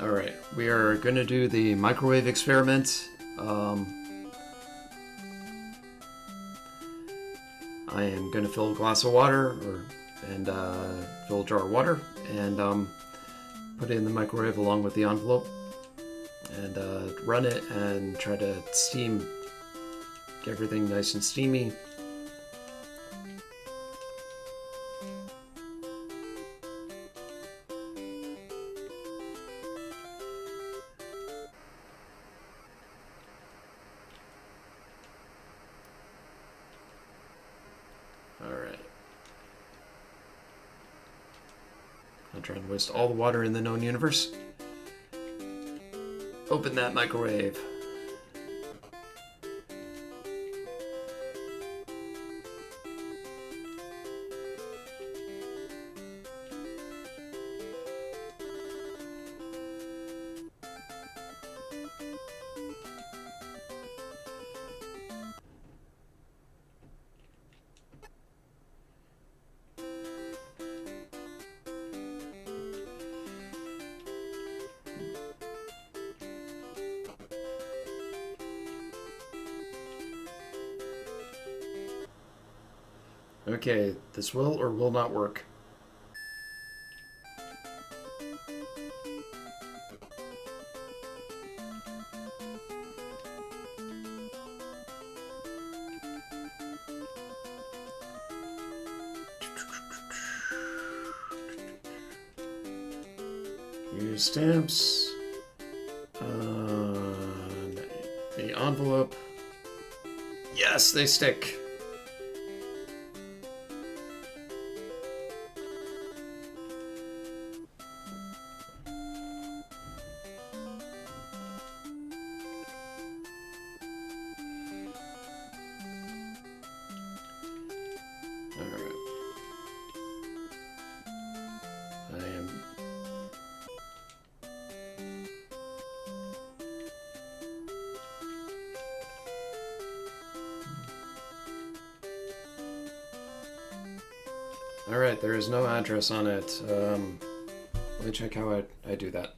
Speaker 1: Alright, we are going to do the microwave experiment. I am going to fill a glass of water, and fill a jar of water, and put it in the microwave along with the envelope, and run it and try to get everything nice and steamy. Alright. I'm trying to waste all the water in the known universe. Open that microwave. Okay, this will or will not work. Use stamps. The envelope. Yes, they stick. Alright, there is no address on it. Let me check how I do that.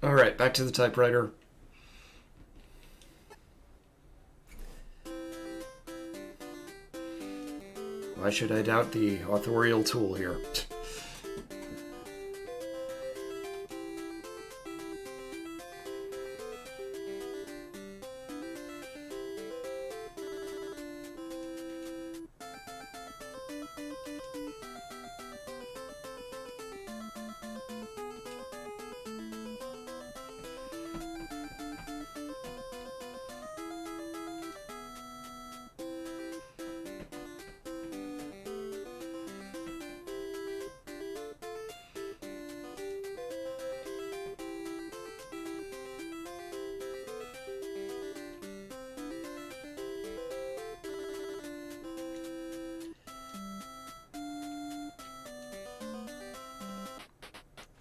Speaker 1: Alright, back to the typewriter. Why should I doubt the authorial tool here?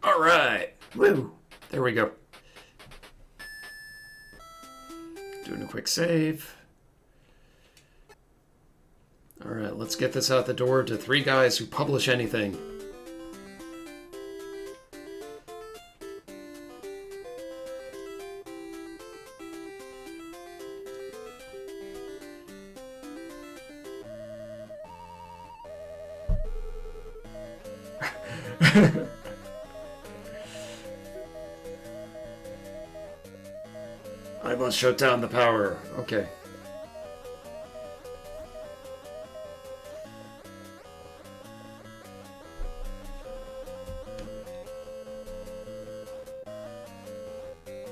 Speaker 1: Alright! Woo! There we go. Doing a quick save. Alright, let's get this out the door to 3 guys who publish anything. I must shut down the power. Okay.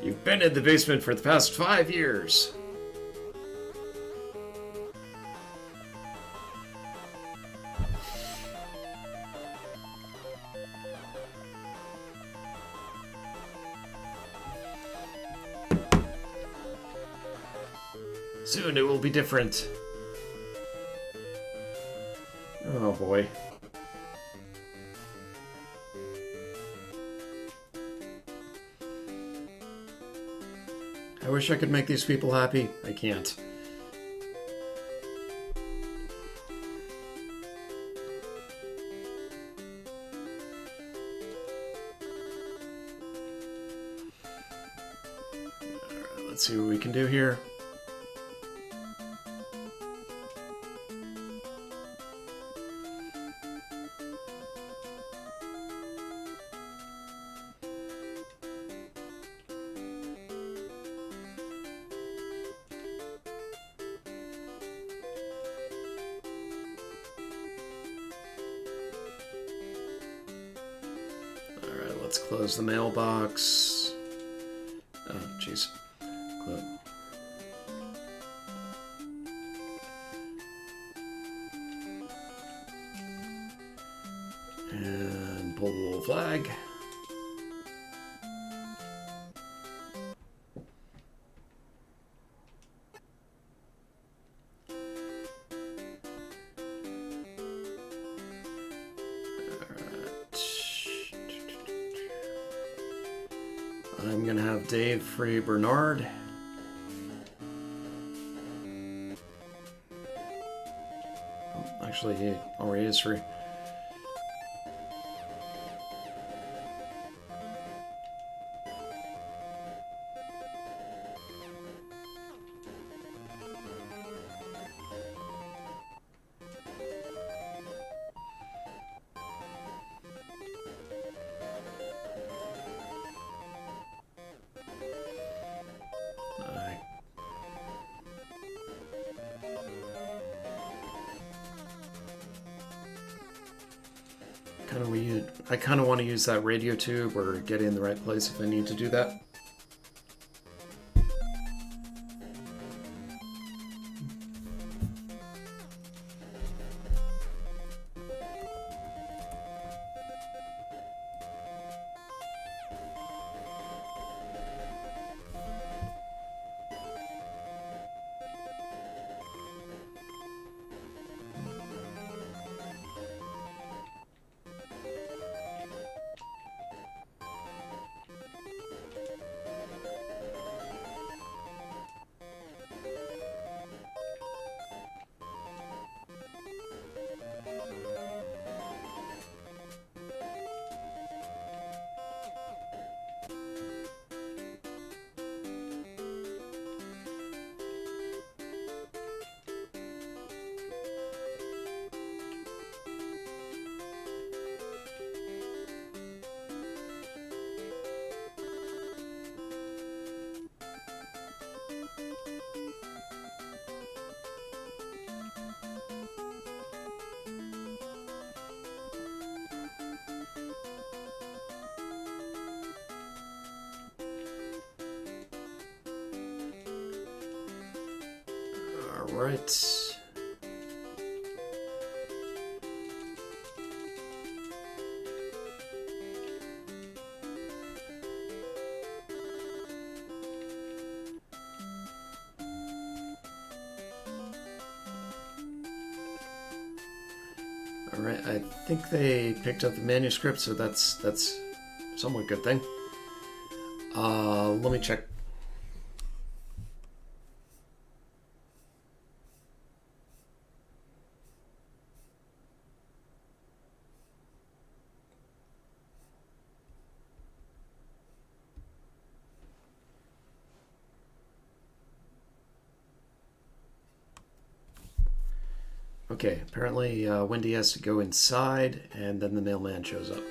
Speaker 1: You've been in the basement for the past 5 years. Soon it will be different. Oh boy. I wish I could make these people happy. I can't. Alright, let's see what we can do here. Let's close the mailbox. Oh, jeez. And pull the little flag. I'm gonna have Dave free Bernard. Oh, actually, he already is free. I kind of want to use that radio tube or get in the right place if I need to do that. Right. All right. I think they picked up the manuscript, so that's somewhat good thing. Let me check. Okay, apparently Wendy has to go inside, and then the mailman shows up.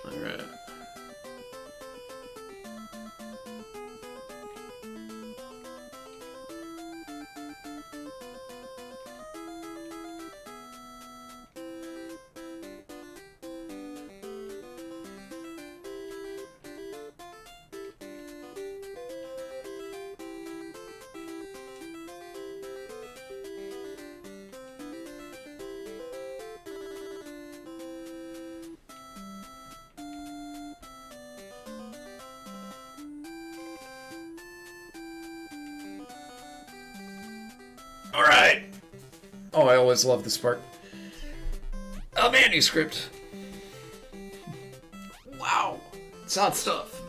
Speaker 1: All right. All right. Oh, I always love this part. A manuscript. Wow. It's hot stuff.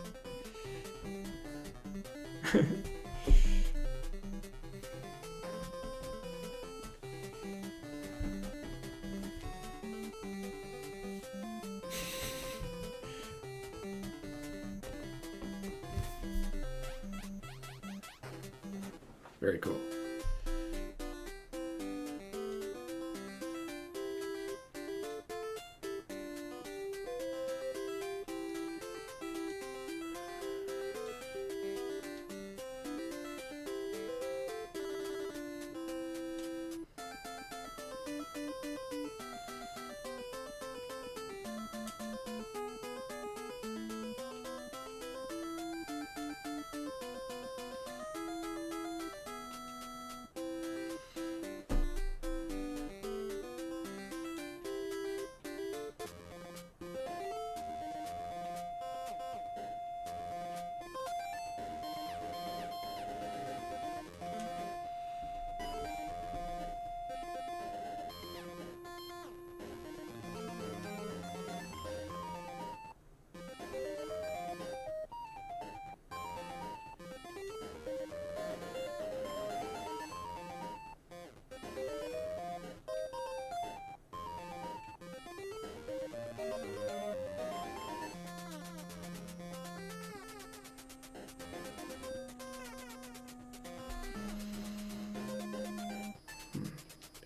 Speaker 1: Very cool.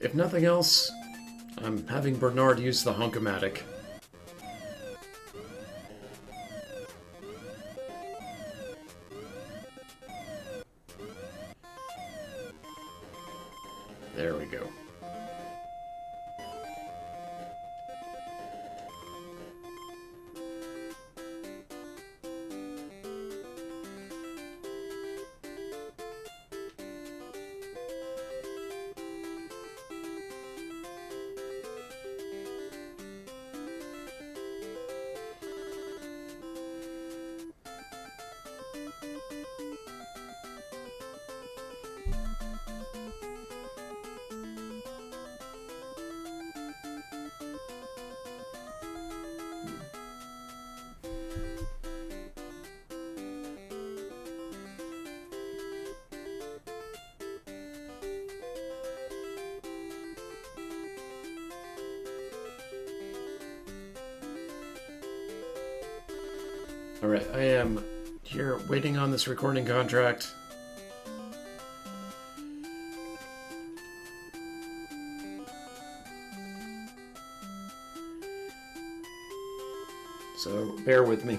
Speaker 1: if nothing else, I'm having Bernard use the Hunk-O-Matic. There we go. Alright, I am here waiting on this recording contract. So, bear with me.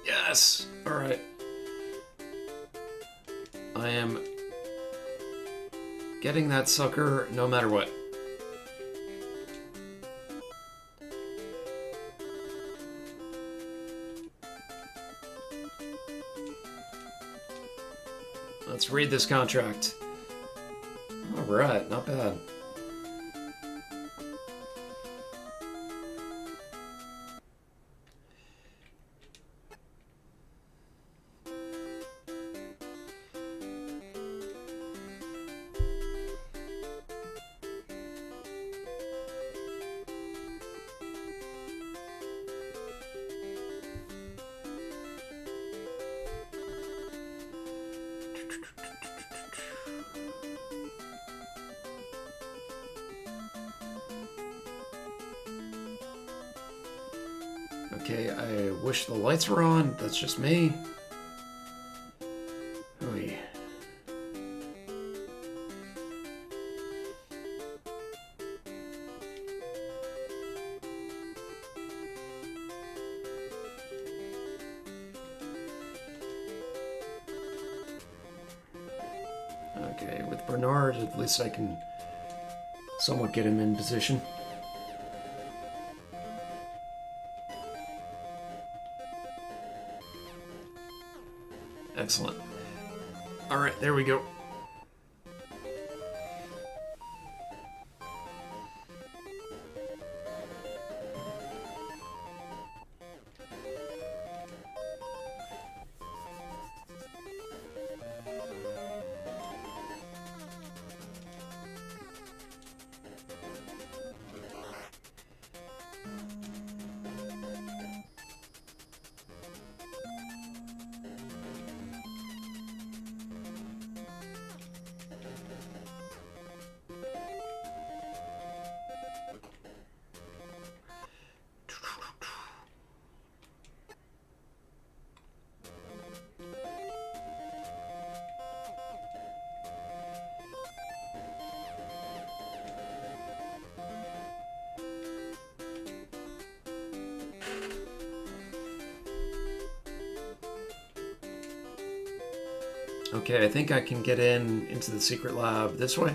Speaker 1: Yes! Alright. I am getting that sucker no matter what. Let's read this contract. Alright, not bad. Okay, I wish the lights were on. That's just me. Oy. Okay, with Bernard, at least I can somewhat get him in position. Excellent. Alright, there we go. Okay, I think I can get into the secret lab this way.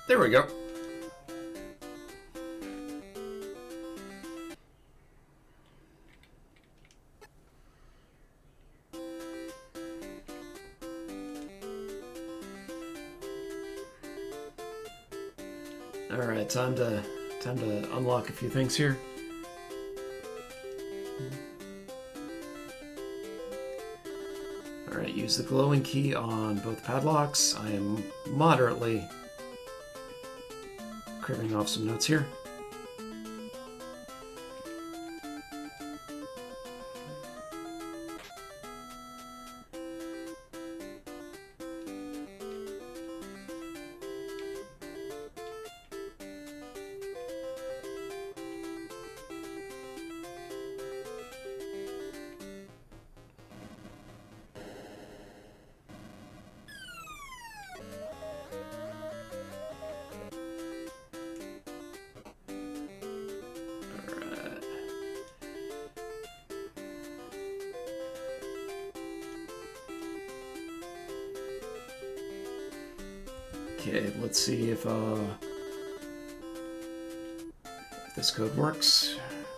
Speaker 1: There we go. Alright, time to unlock a few things here. Alright, use the glowing key on both padlocks. I am moderately cribbing off some notes here. Okay, let's see if this code works.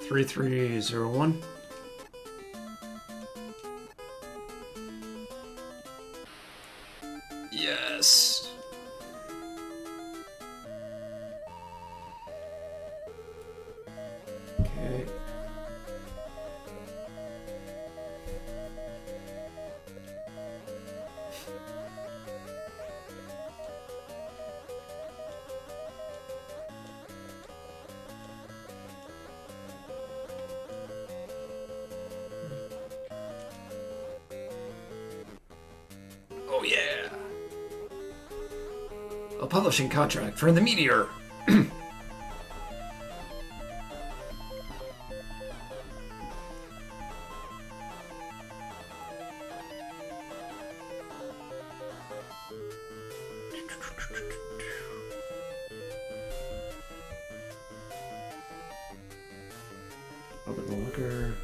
Speaker 1: 3301. Yes. Okay. Oh yeah! A publishing contract for the Meteor! Open the locker.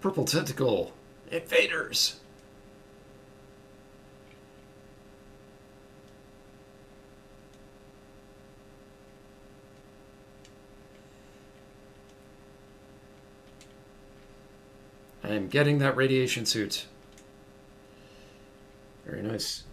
Speaker 1: Purple tentacle. Invaders. I am getting that radiation suit. Very nice.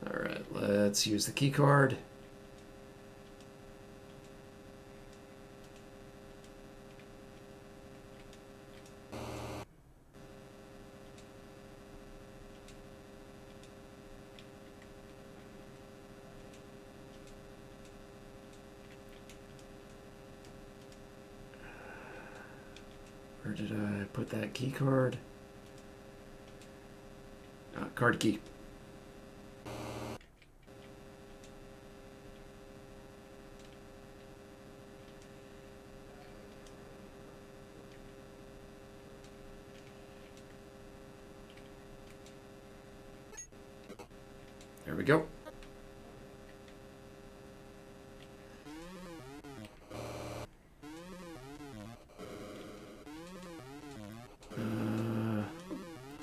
Speaker 1: Alright, let's use the key card. Where did I put that key card? Card key. There we go.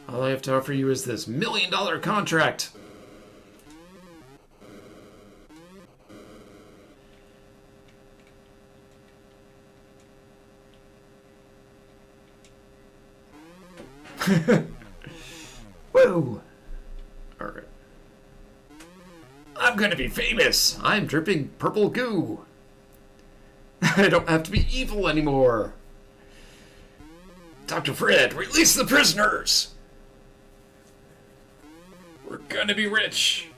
Speaker 1: All I have to offer you is this $1 million contract. Whoa! Alright. I'm gonna be famous! I'm dripping purple goo! I don't have to be evil anymore! Dr. Fred, release the prisoners! We're gonna be rich!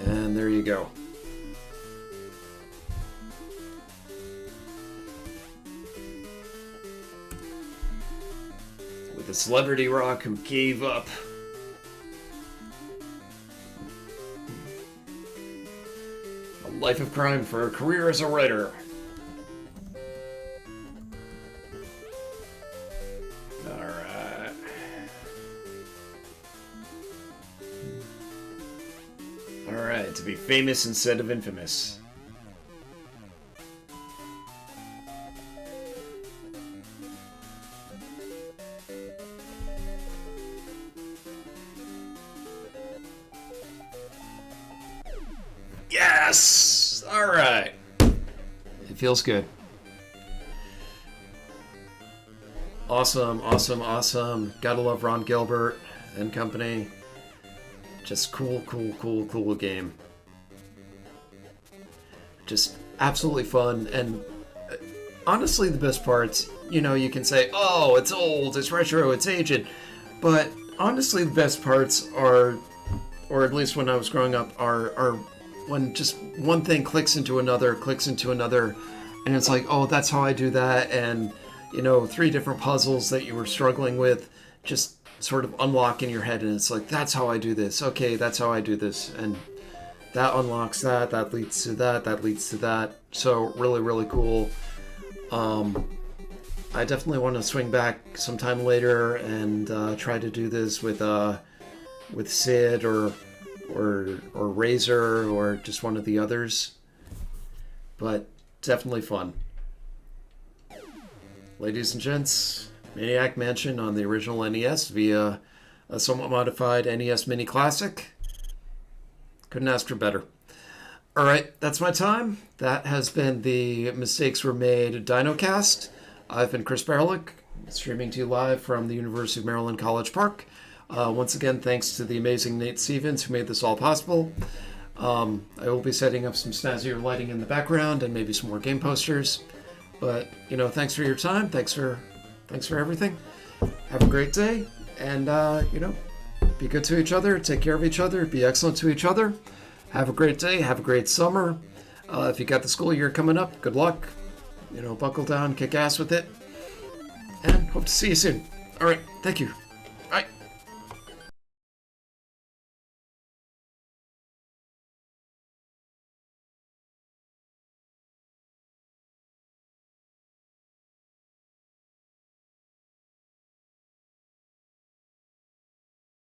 Speaker 1: And there you go. With a celebrity rock who gave up. A life of crime for a career as a writer. Alright. Alright, to be famous instead of infamous. Yes! Alright. It feels good. Awesome, awesome, awesome. Gotta love Ron Gilbert and company. Just cool game. Just absolutely fun, and honestly the best parts, you know, you can say, oh, it's old, it's retro, it's aged, but honestly the best parts are, or at least when I was growing up, are when just one thing clicks into another, and it's like, oh, that's how I do that, and, you know, 3 different puzzles that you were struggling with just sort of unlock in your head, and it's like, that's how I do this, okay, that's how I do this, and that unlocks that, that leads to that, that leads to that. So really cool. I definitely want to swing back sometime later and try to do this with Sid or Razor or just one of the others. But definitely fun. Ladies and gents, Maniac Mansion on the original NES via a somewhat modified NES Mini Classic. Couldn't ask for better. Alright, that's my time. That has been the Mistakes Were Made Dinocast. I've been Chris Barlick, streaming to you live from the University of Maryland College Park. Once again, thanks to the amazing Nate Stevens who made this all possible. I will be setting up some snazzier lighting in the background and maybe some more game posters. But, you know, thanks for your time. Thanks for everything. Have a great day. And, you know, be good to each other. Take care of each other. Be excellent to each other. Have a great day. Have a great summer. If you got the school year coming up, good luck. You know, buckle down, kick ass with it. And hope to see you soon. All right. Thank you.